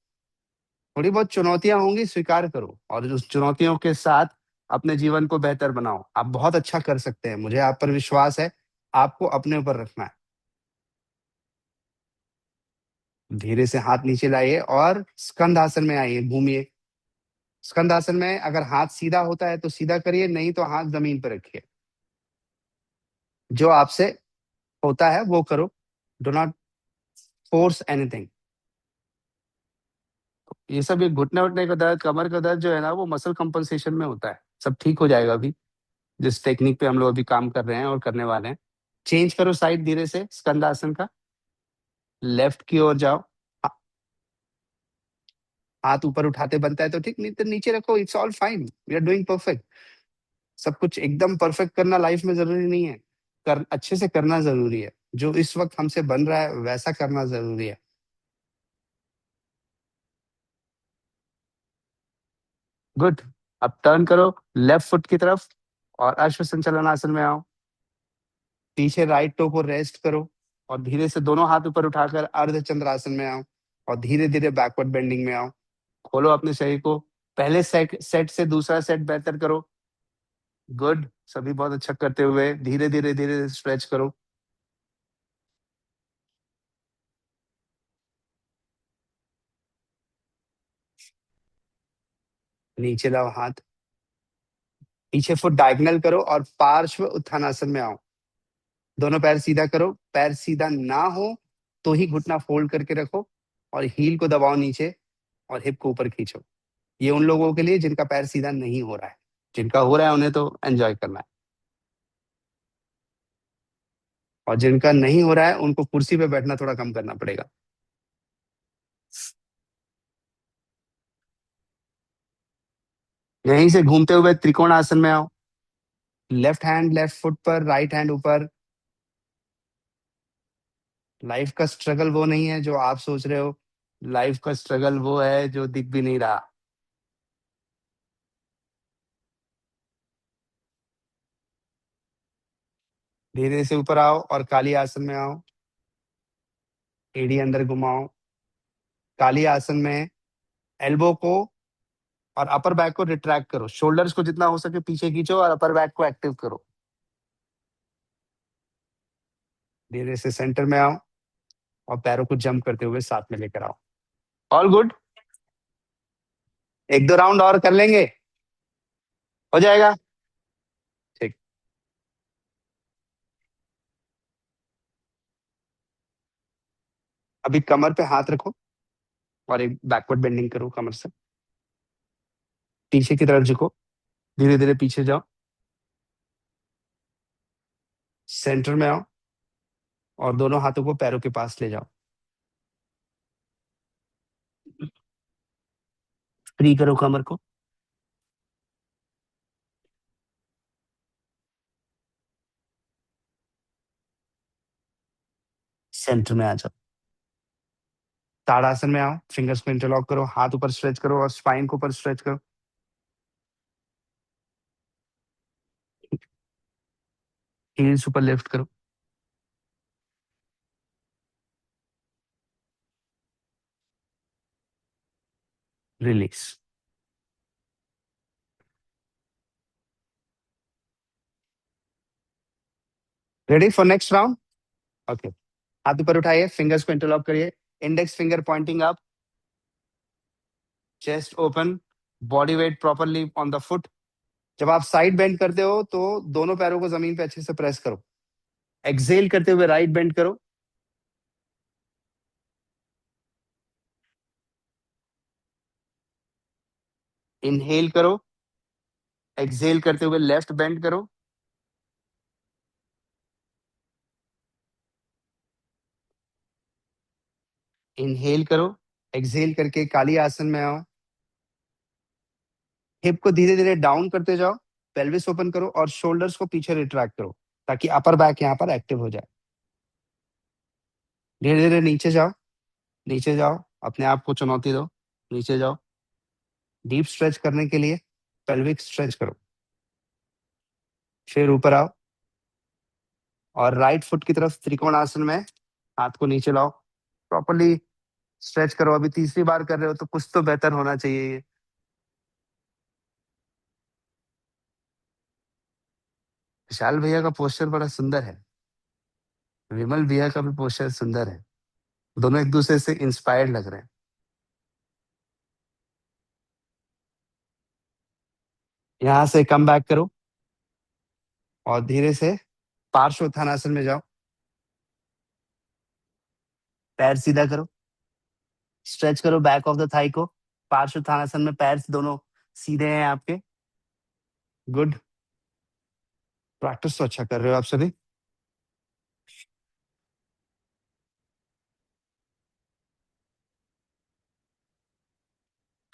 थोड़ी बहुत चुनौतियां होंगी, स्वीकार करो और उस चुनौतियों के साथ अपने जीवन को बेहतर बनाओ, आप बहुत अच्छा कर सकते हैं, मुझे आप पर विश्वास है। आपको अपने ऊपर रखना है। धीरे से हाथ नीचे लाइए और स्कंद आसन में आइए, घूमिए। स्कंद आसन में अगर हाथ सीधा होता है तो सीधा करिए, नहीं तो हाथ जमीन पर रखिए। जो आपसे होता है वो करो। Do not force anything. ये सब, ये घुटने उठने का दर्द, कमर का दर्द जो है ना, वो मसल कंपनसेशन में होता है। सब ठीक हो जाएगा अभी, जिस टेक्निक पे हम लोग अभी काम कर रहे हैं और करने वाले हैं। चेंज करो साइड धीरे से, स्कंद आसन का। लेफ्ट की ओर जाओ। हा- हाथ ऊपर उठाते बनता है तो ठीक, नहीं तो नीचे रखो, it's all fine, we are doing perfect. सब कुछ एकदम परफेक्ट करना लाइफ में जरूरी नहीं है। अच्छे से करना जरूरी है। जो इस वक्त हमसे बन रहा है वैसा करना जरूरी है। गुड। अब टर्न करो लेफ्ट फुट की तरफ और अश्व संचलन आसन में आओ। पीछे राइट टो को रेस्ट करो और धीरे से दोनों हाथ ऊपर उठाकर अर्ध चंद्रासन में आओ और धीरे धीरे बैकवर्ड बेंडिंग में आओ। खोलो अपने शरीर को। पहले सेट सेट से दूसरा सेट बेहतर करो। गुड। सभी बहुत अच्छा करते हुए धीरे धीरे धीरे स्ट्रेच करो। नीचे लाओ हाथ। पीछे फुट डायगोनल करो और पार्श्व उत्थानासन में आओ। दोनों पैर सीधा करो। पैर सीधा ना हो तो ही घुटना फोल्ड करके रखो और हील को दबाओ नीचे और हिप को ऊपर खींचो। ये उन लोगों के लिए जिनका पैर सीधा नहीं हो रहा है। जिनका हो रहा है उन्हें तो एंजॉय करना है, और जिनका नहीं हो रहा है उनको कुर्सी पे बैठना थोड़ा कम करना पड़ेगा। यहीं से घूमते हुए त्रिकोण आसन में आओ। लेफ्ट हैंड लेफ्ट फुट पर, राइट हैंड ऊपर। लाइफ का स्ट्रगल वो नहीं है जो आप सोच रहे हो। लाइफ का स्ट्रगल वो है जो दिख भी नहीं रहा। धीरे से ऊपर आओ और काली आसन में आओ। एड़ी अंदर घुमाओ। काली आसन में एल्बो को और अपर बैक को रिट्रैक्ट करो। शोल्डर्स को जितना हो सके पीछे खींचो और अपर बैक को एक्टिव करो। धीरे से सेंटर में आओ और पैरों को जंप करते हुए साथ में लेकर आओ। All good. एक दो राउंड और कर लेंगे, हो जाएगा। ठीक। अभी कमर पे हाथ रखो और एक बैकवर्ड बेंडिंग करो कमर से। पीछे की तरफ झुको। धीरे धीरे पीछे जाओ। सेंटर में आओ और दोनों हाथों को पैरों के पास ले जाओ। फ्री करो कमर को। सेंटर में आ जाओ। ताड़ासन में आओ। फिंगर्स को इंटरलॉक करो, हाथ ऊपर स्ट्रेच करो और स्पाइन को ऊपर स्ट्रेच करो। हील्स ऊपर लिफ्ट करो। Release. Ready for next round. Okay. हाथ ऊपर उठाइए, फिंगर्स को इंटरलॉक करिए। Index finger Poynting up. Chest open. Body weight properly on the foot. जब आप साइड बेंड करते हो तो दोनों पैरों को जमीन पे अच्छे से प्रेस करो। एक्सेल करते हुए राइट बेंड करो। इनहेल करो। एक्सेल करते हुए लेफ्ट बेंड करो। इनहेल करो। एक्सेल करके काली आसन में आओ। हिप को धीरे धीरे डाउन करते जाओ। पेल्विस ओपन करो और शोल्डर्स को पीछे रिट्रैक्ट करो ताकि अपर बैक यहाँ पर एक्टिव हो जाए। धीरे धीरे नीचे जाओ। नीचे जाओ, अपने आप को चुनौती दो। नीचे जाओ। डीप स्ट्रेच करने के लिए पेल्विक स्ट्रेच करो। फिर ऊपर आओ और राइट फुट की तरफ त्रिकोण आसन में हाथ को नीचे लाओ। प्रॉपरली स्ट्रेच करो। अभी तीसरी बार कर रहे हो तो कुछ तो बेहतर होना चाहिए ये। विशाल भैया का पोस्टर बड़ा सुंदर है। विमल भैया का भी पोस्टर सुंदर है। दोनों एक दूसरे से इंस्पायर्ड लग रहे हैं। यहाँ से कम बैक करो और धीरे से पार्श्व उत्थानासन में जाओ। पैर सीधा करो। स्ट्रेच करो बैक ऑफ द थाई को। पार्श्व उत्थानासन में पैर दोनों सीधे हैं आपके। गुड। प्रैक्टिस तो अच्छा कर रहे हो आप सभी।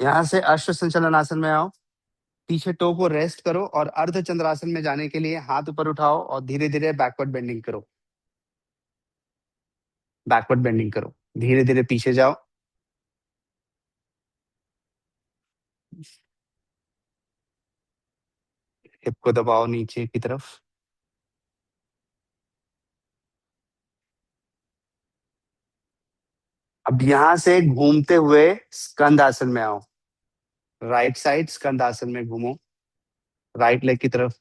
यहाँ से अश्व संचालन आसन में आओ। पीछे टो को रेस्ट करो और अर्ध चंद्रासन में जाने के लिए हाथ ऊपर उठाओ और धीरे धीरे बैकवर्ड बेंडिंग करो। बैकवर्ड बेंडिंग करो। धीरे धीरे पीछे जाओ। हिप को दबाओ नीचे की तरफ। अब यहाँ से घूमते हुए स्कंद आसन में आओ। राइट साइड स्कंद आसन में घूमो। राइट लेग की तरफ।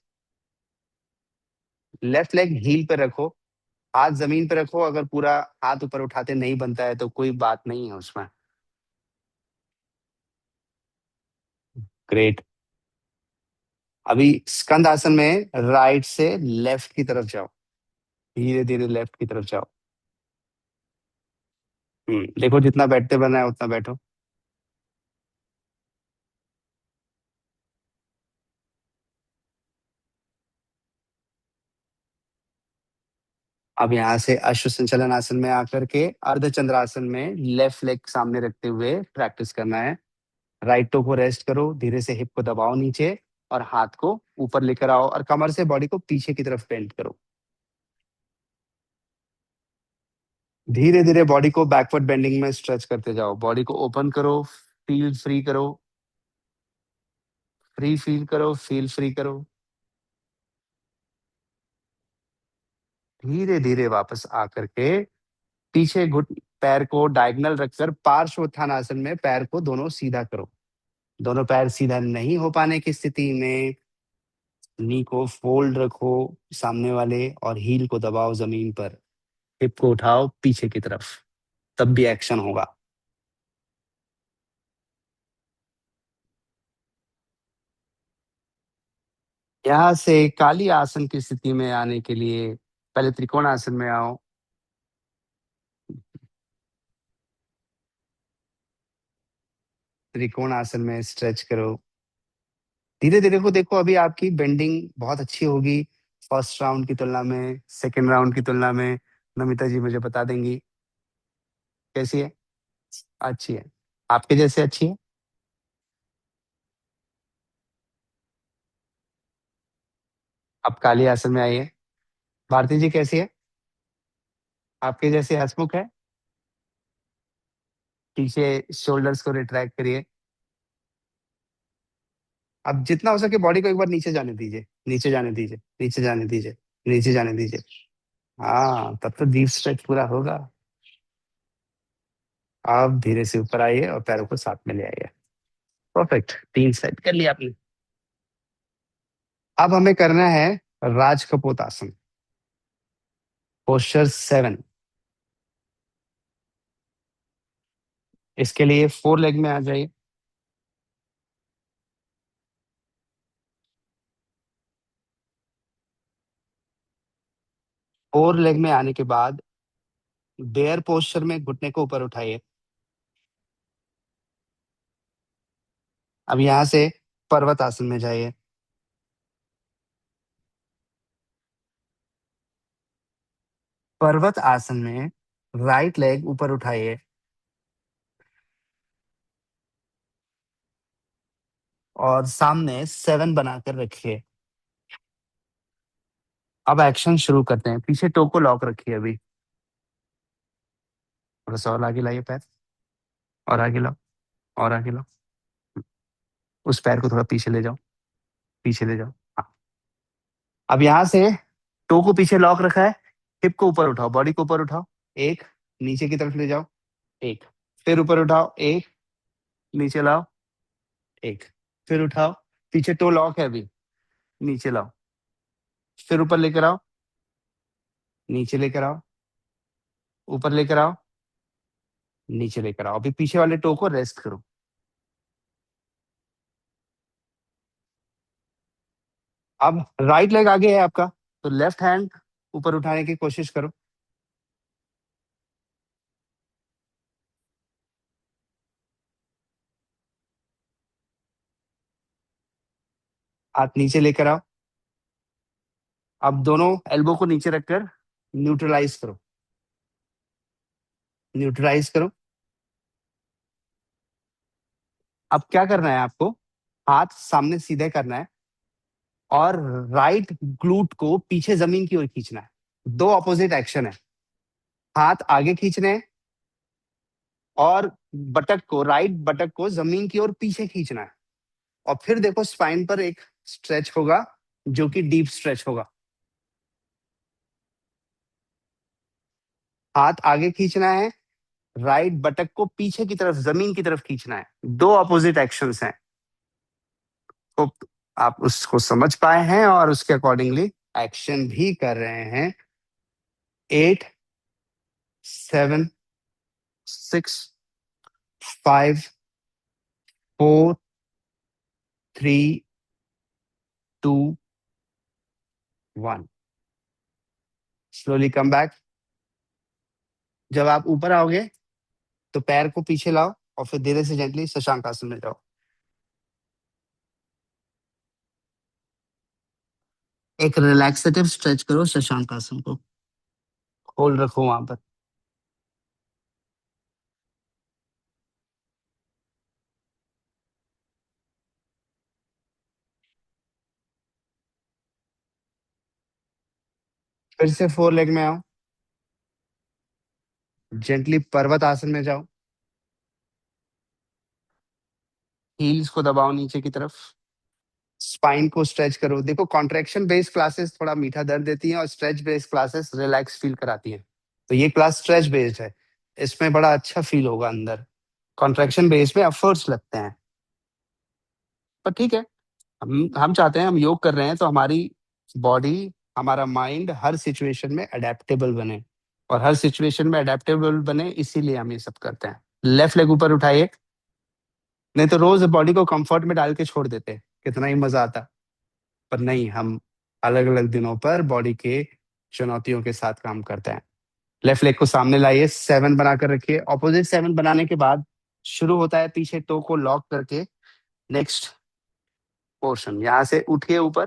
लेफ्ट लेग हील पे रखो। हाथ जमीन पे रखो। अगर पूरा हाथ ऊपर उठाते नहीं बनता है तो कोई बात नहीं है उसमें। ग्रेट। अभी स्कंद आसन में राइट से लेफ्ट की तरफ जाओ। धीरे धीरे लेफ्ट की तरफ जाओ। देखो जितना बैठते बना है उतना बैठो। अब यहाँ से अश्व संचालन आसन में आकर के अर्ध चंद्रासन में लेफ्ट लेग सामने रखते हुए प्रैक्टिस करना है। राइट टो को रेस्ट करो। धीरे से हिप को दबाओ नीचे और हाथ को ऊपर लेकर आओ और कमर से बॉडी को पीछे की तरफ बेंड करो। धीरे धीरे बॉडी को बैकवर्ड बेंडिंग में स्ट्रेच करते जाओ। बॉडी को ओपन करो। फील फ्री करो। फ्री फील करो। फील फ्री करो। धीरे धीरे वापस आकर के पीछे घुट पैर को डायगनल रखकर पार्श्व उत्थानासन में पैर को दोनों सीधा करो। दोनों पैर सीधा नहीं हो पाने की स्थिति में नी को फोल्ड रखो सामने वाले और हील को दबाओ जमीन पर। हिप को उठाओ पीछे की तरफ। तब भी एक्शन होगा। यहाँ से काली आसन की स्थिति में आने के लिए पहले त्रिकोण आसन में आओ। त्रिकोण आसन में स्ट्रेच करो। धीरे धीरे को देखो अभी आपकी बेंडिंग बहुत अच्छी होगी फर्स्ट राउंड की तुलना में सेकेंड राउंड की तुलना में। नमिता जी मुझे बता देंगी कैसी है। अच्छी है। आपके जैसे अच्छी है। अब काली आसन में आइए। भारती जी कैसी है। आपके जैसे हंसमुख है। पीछे शोल्डर्स को रिट्रैक्ट करिए। अब जितना हो सके बॉडी को एक बार नीचे जाने दीजिए। नीचे जाने दीजिए। नीचे जाने दीजिए। नीचे जाने दीजिए। हाँ तब तो डीप स्ट्रेच पूरा होगा। आप धीरे से ऊपर आइए और पैरों को साथ में ले आइए। परफेक्ट। 3 सेट कर लिया आपने। अब हमें करना है राज कपोत आसन। पोस्चर 7। इसके लिए 4 लेग में आ जाइए। 4 लेग में आने के बाद बेयर पोस्चर में घुटने को ऊपर उठाइए। अब यहाँ से पर्वत आसन में जाइए। पर्वत आसन में राइट लेग ऊपर उठाइए और सामने 7 बनाकर रखिए। अब एक्शन शुरू करते हैं। पीछे टो को लॉक रखिए अभी। थोड़ा सा और आगे लाइए पैर। और आगे लाओ। और आगे लाओ। उस पैर को थोड़ा पीछे ले जाओ। पीछे ले जाओ। हाँ। अब यहाँ से टो को पीछे लॉक रखा है। हिप को ऊपर उठाओ। बॉडी को ऊपर उठाओ। एक। नीचे की तरफ ले जाओ। एक। फिर ऊपर उठाओ। एक। नीचे लाओ। एक। फिर उठाओ। पीछे टो लॉक है अभी। नीचे लाओ। फिर ऊपर लेकर आओ, नीचे लेकर आओ, ऊपर लेकर आओ, नीचे लेकर आओ। अभी पीछे वाले टो को रेस्ट करो। अब राइट लेग आगे है आपका, तो लेफ्ट हैंड ऊपर उठाने की कोशिश करो। हाथ नीचे लेकर आओ। अब दोनों एल्बो को नीचे रखकर न्यूट्रलाइज करो, न्यूट्रलाइज करो। अब क्या करना है आपको, हाथ सामने सीधे करना है और राइट ग्लूट को पीछे जमीन की ओर खींचना है। दो ऑपोजिट एक्शन है। हाथ आगे खींचने हैं और बटक को, राइट बटक को जमीन की ओर पीछे खींचना है। और फिर देखो स्पाइन पर एक स्ट्रेच होगा जो कि डीप स्ट्रेच होगा। हाथ आगे खींचना है, राइट बटक को पीछे की तरफ जमीन की तरफ खींचना है। दो ऑपोजिट एक्शंस हैं। तो आप उसको समझ पाए हैं और उसके अकॉर्डिंगली एक्शन भी कर रहे हैं। 8, 7, 6, 5, 4, 3, 2, 1। Slowly come back. जब आप ऊपर आओगे तो पैर को पीछे लाओ और फिर धीरे से जेंटली शशांक आसन में जाओ। एक रिलैक्सेटिव स्ट्रेच करो शशांक आसन को, होल्ड रखो वहां पर। फिर से फोर लेग में आओ, जेंटली पर्वत आसन में जाओ। हील्स को दबाओ नीचे की तरफ। स्पाइन को स्ट्रेच करो। देखो कॉन्ट्रेक्शन बेस्ड क्लासेस थोड़ा मीठा दर्द देती हैं और stretch based classes relax feel कराती हैं। तो ये क्लास स्ट्रेच बेस्ड है, इसमें बड़ा अच्छा फील होगा अंदर। कॉन्ट्रेक्शन बेस्ड में एफर्ट्स लगते हैं, पर ठीक है। हम चाहते हैं, हम योग कर रहे हैं तो हमारी बॉडी, हमारा माइंड हर सिचुएशन में अडेप्टेबल बने। और हर सिचुएशन में अडेप्टेबल बने इसीलिए हम ये सब करते हैं। लेफ्ट लेग ऊपर उठाइए। नहीं तो रोज बॉडी को कंफर्ट में डाल के छोड़ देते, कितना ही मजा आता। पर नहीं, हम अलग अलग दिनों पर बॉडी के चुनौतियों के साथ काम करते हैं। लेफ्ट लेग को सामने लाइए, 7 बनाकर रखिए। ऑपोजिट 7 बनाने के बाद शुरू होता है पीछे टो को लॉक करके नेक्स्ट पोर्शन। यहाँ से उठिए ऊपर,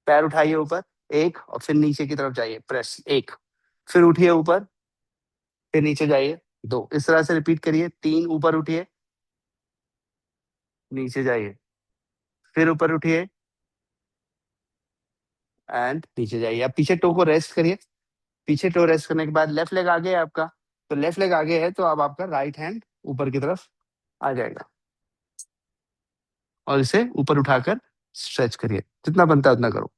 पैर उठाइए ऊपर, एक, और फिर नीचे की तरफ जाइए, प्रेस एक। फिर उठिए ऊपर, फिर नीचे जाइए, दो। इस तरह से रिपीट करिए। 3 ऊपर उठिए, नीचे जाइए, फिर ऊपर उठिए एंड नीचे जाइए। अब पीछे टो को रेस्ट करिए। पीछे टो रेस्ट करने के बाद लेफ्ट लेग आगे है आपका, तो लेफ्ट लेग आगे है तो अब आपका राइट हैंड ऊपर की तरफ आ जाएगा और इसे ऊपर उठाकर स्ट्रेच करिए, जितना बनता है उतना करो।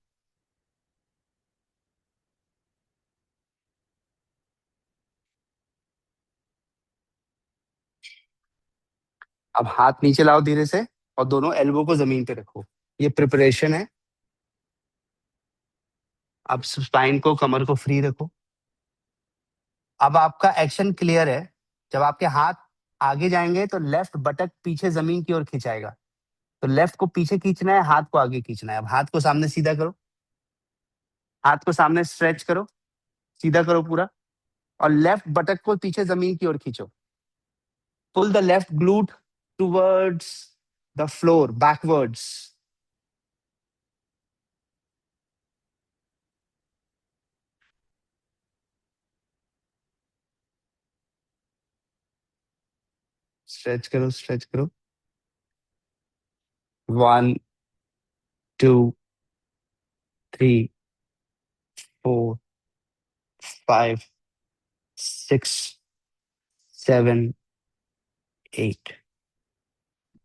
अब हाथ नीचे लाओ धीरे से और दोनों एल्बो को जमीन पे रखो। ये प्रिपरेशन है। अब स्पाइन को, कमर को फ्री रखो। अब आपका एक्शन क्लियर है। जब आपके हाथ आगे जाएंगे तो लेफ्ट बटक पीछे जमीन की ओर खिंचाएगा। तो लेफ्ट को पीछे खींचना है, हाथ को आगे खींचना है। अब हाथ को सामने सीधा करो, हाथ को सामने स्ट्रेच करो, सीधा करो पूरा। और लेफ्ट बटक को पीछे जमीन की ओर खींचो। Pull the left glute towards the floor backwards. Stretch करो, स्ट्रेच करो। 1, 2, 3, 4, 5, 6, 7, 8।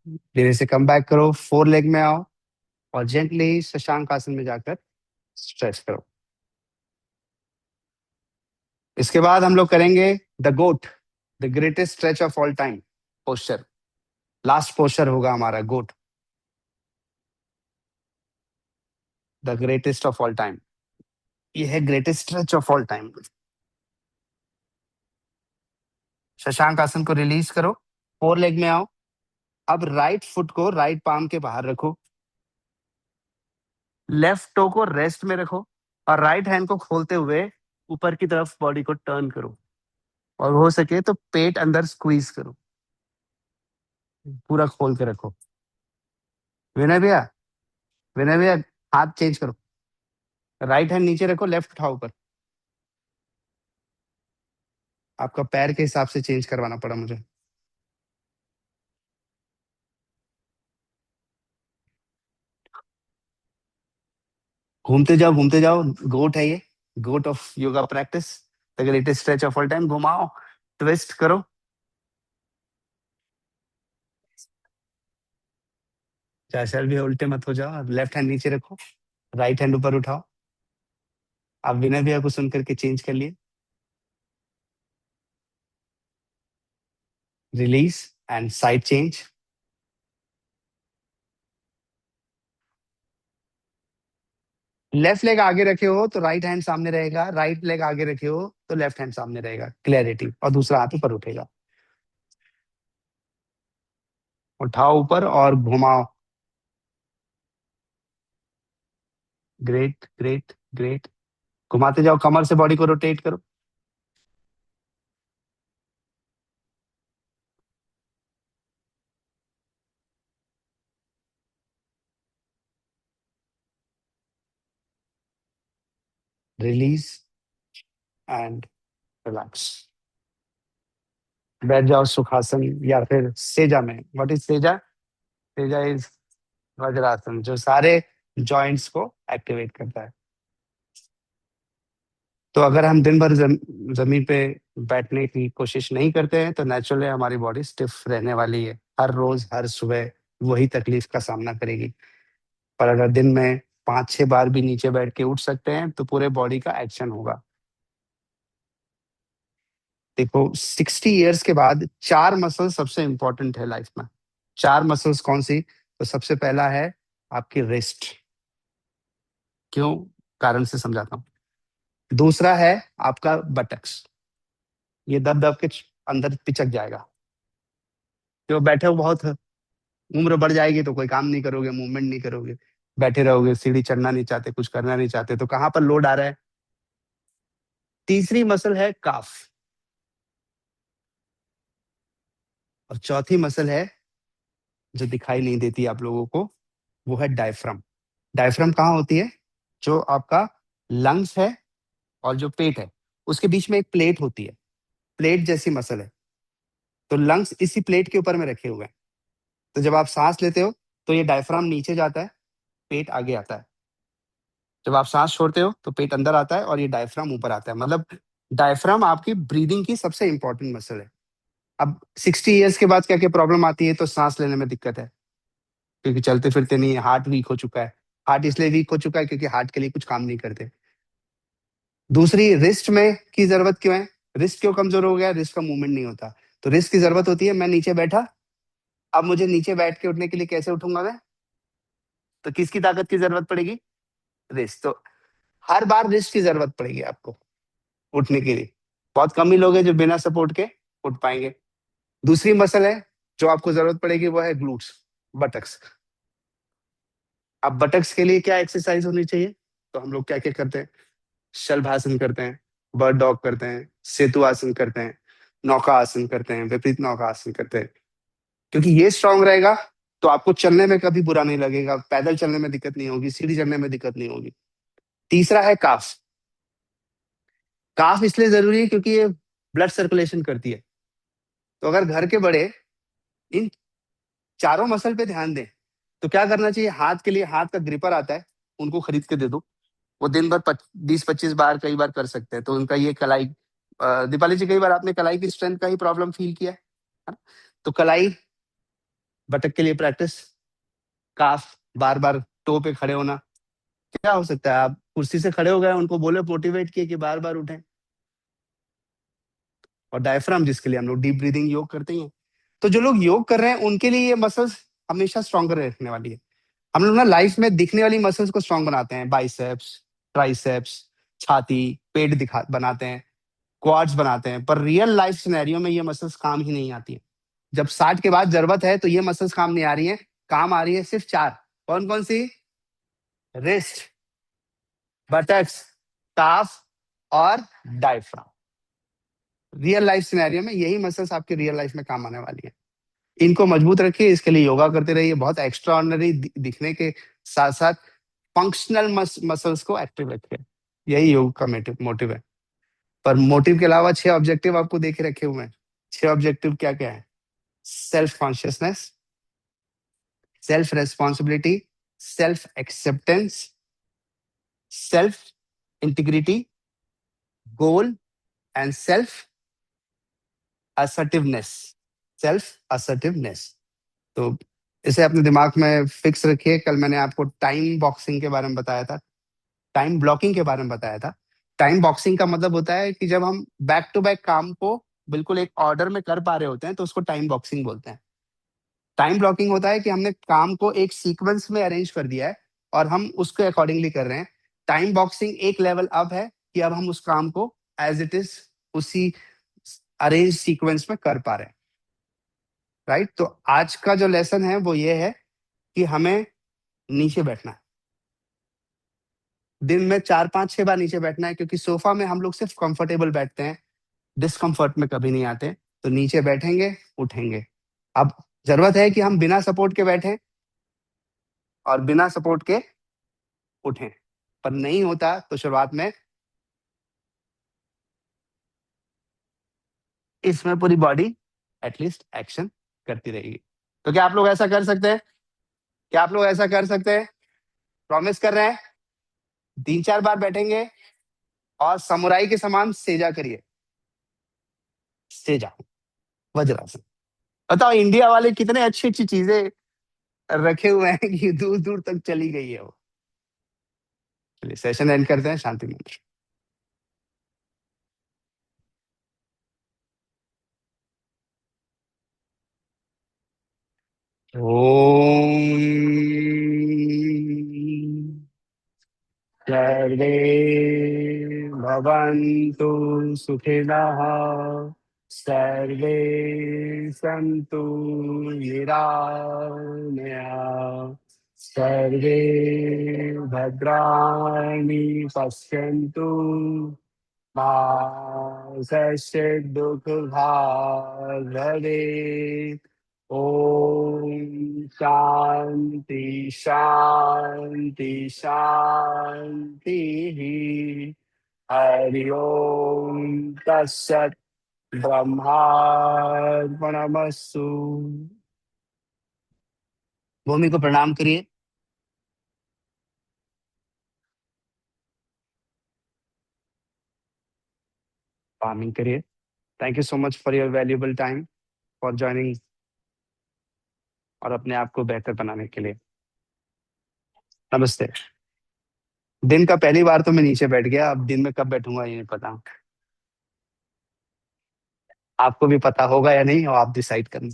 धीरे से कम बैक करो, फोर लेग में आओ और जेंटली शशांक आसन में जाकर स्ट्रेच करो। इसके बाद हम लोग करेंगे the goat, the greatest stretch of all time posture. Last posture होगा हमारा goat, the greatest of all time. ये है greatest stretch of all time. Shashank asana को रिलीज करो, फोर लेग में आओ। अब राइट फुट को राइट पाम के बाहर रखो, लेफ्ट टो को रेस्ट में रखो, और राइट हैंड को खोलते हुए ऊपर की तरफ बॉडी को टर्न करो, और हो सके तो पेट अंदर स्क्वीज करो, पूरा खोल के रखो। विनय भैया, विनय भैया, हाथ चेंज करो, राइट हैंड नीचे रखो, लेफ्ट उठाओ ऊपर। आपका पैर के हिसाब से चेंज करवाना पड़ा मुझे। घूमते जाओ, गोट है ये, goat of yoga practice, the greatest stretch of all time. घुमाओ, ट्विस्ट करो। चाचा भी उल्टे मत हो जाओ, लेफ्ट हैंड नीचे रखो, राइट हैंड ऊपर उठाओ। आप विनय भैया को सुन करके चेंज कर लिए, release and side change. Left leg आगे रखे हो तो राइट हैंड सामने रहेगा, राइट लेग आगे रखे हो तो लेफ्ट हैंड सामने रहेगा, क्लैरिटी। और दूसरा हाथ ऊपर उठेगा, उठाओ ऊपर और घुमाओ। Great great great. घुमाते जाओ, कमर से बॉडी को रोटेट करो। Release and relax. बैठ जाओ सुखासन या फिर सेजा में। What is seiza? Seiza is Vajrasana, जो सारे जॉइंट्स को एक्टिवेट करता है। तो अगर हम दिन भर जमीन पे बैठने की कोशिश नहीं करते हैं तो नेचुरली हमारी बॉडी स्टिफ रहने वाली है, हर रोज हर सुबह वही तकलीफ का सामना करेगी। पर अगर दिन में 5-6 बार भी नीचे बैठ के उठ सकते हैं तो पूरे बॉडी का एक्शन होगा। देखो, 60 ईयर्स के बाद 4 मसल सबसे इंपॉर्टेंट है लाइफ में। 4 मसल्स कौन सी? तो सबसे पहला है आपकी रिस्ट। क्यों? कारण से समझाता हूँ। दूसरा है आपका बटक्स, ये दब दब के अंदर पिचक जाएगा। तो बैठे हो बहुत, उम्र बढ़ जाएगी तो कोई काम नहीं करोगे, मूवमेंट नहीं करोगे, बैठे रहोगे, सीढ़ी चढ़ना नहीं चाहते, कुछ करना नहीं चाहते, तो कहाँ पर लोड आ रहा है? तीसरी मसल है काफ, और चौथी मसल है जो दिखाई नहीं देती आप लोगों को, वो है डायफ्राम। डायफ्राम कहाँ होती है? जो आपका लंग्स है और जो पेट है, उसके बीच में एक प्लेट होती है, प्लेट जैसी मसल है। तो लंग्स इसी प्लेट के ऊपर में रखे हुए हैं। तो जब आप सांस लेते हो तो ये डायफ्राम नीचे जाता है, पेट आगे आता है। जब आप सांस छोड़ते हो तो पेट अंदर आता है और ये डायफ्राम ऊपर आता है। मतलब डायफ्राम आपकी ब्रीदिंग की सबसे इंपॉर्टेंट मसल है। अब 60 ईयर्स के बाद क्या क्या प्रॉब्लम आती है? तो सांस लेने में दिक्कत है, क्योंकि चलते फिरते नहीं है, हार्ट वीक हो चुका है। हार्ट इसलिए वीक हो चुका है क्योंकि हार्ट के लिए कुछ काम नहीं करते। दूसरी, रिस्ट में की जरूरत क्यों है? रिस्ट क्यों कमजोर हो गया? रिस्ट का मूवमेंट नहीं होता, तो रिस्ट की जरूरत होती है। मैं नीचे बैठा, अब मुझे नीचे बैठ के उठने के लिए कैसे उठूंगा मैं? तो किसकी ताकत की जरूरत पड़ेगी? रिस्ट। तो हर बार रिस्ट की जरूरत पड़ेगी आपको उठने के लिए। बहुत कम ही लोग हैं जो बिना सपोर्ट के उठ पाएंगे। दूसरी मसल है जो आपको जरूरत पड़ेगी, वो है ग्लूट्स, बटक्स। अब बटक्स के लिए क्या एक्सरसाइज होनी चाहिए? तो हम लोग क्या क्या करते हैं? शलभासन करते हैं, बर्ड डॉग करते हैं, सेतु आसन करते हैं, नौका आसन करते हैं, विपरीत नौका आसन करते हैं। क्योंकि ये स्ट्रांग रहेगा तो आपको चलने में कभी बुरा नहीं लगेगा, पैदल चलने में दिक्कत नहीं होगी, सीढ़ी चढ़ने में दिक्कत नहीं होगी। तीसरा है काफ। काफ इसलिए जरूरी है क्योंकि ये ब्लड सर्कुलेशन करती है। तो अगर घर के बड़े इन चारों मसल पे ध्यान दें तो क्या करना चाहिए? हाथ के लिए हाथ का ग्रिपर आता है, उनको खरीद के दे दो। वो दिन भर 20-25 बार कई बार कर सकते हैं, तो उनका ये कलाई, दीपाली जी, कई बार आपने कलाई की स्ट्रेंथ का ही प्रॉब्लम फील किया है ना? तो कलाई, बटक के लिए practice, calf, bar bar to पे खड़े होना। क्या हो सकता है? आप कुर्सी से खड़े हो गए, उनको बोले, मोटिवेट किए कि बार बार उठें। और डायफ्राम, जिसके लिए हम लोग डीप ब्रीदिंग योग करते ही हैं। तो जो लोग योग कर रहे हैं उनके लिए ये मसल्स हमेशा स्ट्रॉन्गर रखने वाली है। हम लोग ना लाइफ में दिखने वाली मसल्स को स्ट्रॉन्ग बनाते हैं, बाइसेप्स, ट्राइसेप्स, छाती, पेट दिखा बनाते हैं, क्वाड्स बनाते हैं, पर रियल लाइफ सिनेरियो में ये मसल्स काम ही नहीं आती है। जब 60 के बाद जरूरत है तो ये मसल्स काम नहीं आ रही है, काम आ रही है सिर्फ चार। कौन कौन सी? रिस्ट, बटक्स, काफ और डायफ्राम। रियल लाइफ सिनेरियो में यही मसल्स आपके रियल लाइफ में काम आने वाली है। इनको मजबूत रखिए, इसके लिए योगा करते रहिए। बहुत एक्स्ट्रा ऑर्डिनरी दिखने के साथ साथ फंक्शनल मसल्स को एक्टिव रखिए। यही योग का मोटिव है। पर मोटिव के अलावा 6 ऑब्जेक्टिव आपको देखे रखे हुए हैं। 6 ऑब्जेक्टिव क्या क्या है? Self consciousness, self responsibility, self acceptance, self integrity, goal and self assertiveness. Self assertiveness. तो इसे अपने दिमाग में फिक्स रखिए। कल मैंने आपको टाइम बॉक्सिंग के बारे में बताया था, टाइम ब्लॉकिंग के बारे में बताया था। टाइम बॉक्सिंग का मतलब होता है कि जब हम बैक टू बैक काम को बिल्कुल एक ऑर्डर में कर पा रहे होते हैं तो उसको टाइम बॉक्सिंग बोलते हैं। टाइम ब्लॉकिंग होता है कि हमने काम को एक सीक्वेंस में अरेंज कर दिया है और हम उसके अकॉर्डिंगली कर रहे हैं। टाइम बॉक्सिंग एक लेवल अप है कि अब हम उस काम को एज इट इज उसी अरेंज सीक्वेंस में कर पा रहे हैं। राइट? तो आज का जो लेसन है वो ये है कि हमें नीचे बैठना है। दिन में 4 5 6 बार नीचे बैठना है, क्योंकि सोफा में हम लोग सिर्फ कंफर्टेबल बैठते हैं, डिस्कम्फर्ट में कभी नहीं आते। तो नीचे बैठेंगे, उठेंगे। अब जरूरत है कि हम बिना सपोर्ट के बैठें और बिना सपोर्ट के उठें, पर नहीं होता तो शुरुआत में इसमें पूरी बॉडी एटलीस्ट एक्शन करती रहेगी। तो क्या आप लोग ऐसा कर सकते हैं? क्या आप लोग ऐसा कर सकते हैं? प्रॉमिस कर रहे हैं? 3 4 बार बैठेंगे और समुराई के समान सेजा करिए। सेजा, वज्रासन। बताओ इंडिया वाले कितने अच्छी अच्छी चीजें रखे हुए हैं कि दूर दूर तक चली गई है वो। चलिए सेशन एंड करते हैं शांति मंत्र। ओम सर्वे भवन्तु सुखिनः, सर्वे सन्तु निरामया, सर्वे भद्राणि पश्यन्तु, मा कश्चित् दुःखभाग् भवेत्। ओम शांति शांति शांति। हरि ओम तत्सत। ब्रह्मार्पणमस्तु। भूमि को प्रणाम करिए। फार्मिंग करिए। Thank you so much for your valuable time, for joining और अपने आप को बेहतर बनाने के लिए। नमस्ते। दिन का पहली बार तो मैं नीचे बैठ गया, अब दिन में कब बैठूंगा ये नहीं पता। आपको भी पता होगा या नहीं, और आप डिसाइड करना।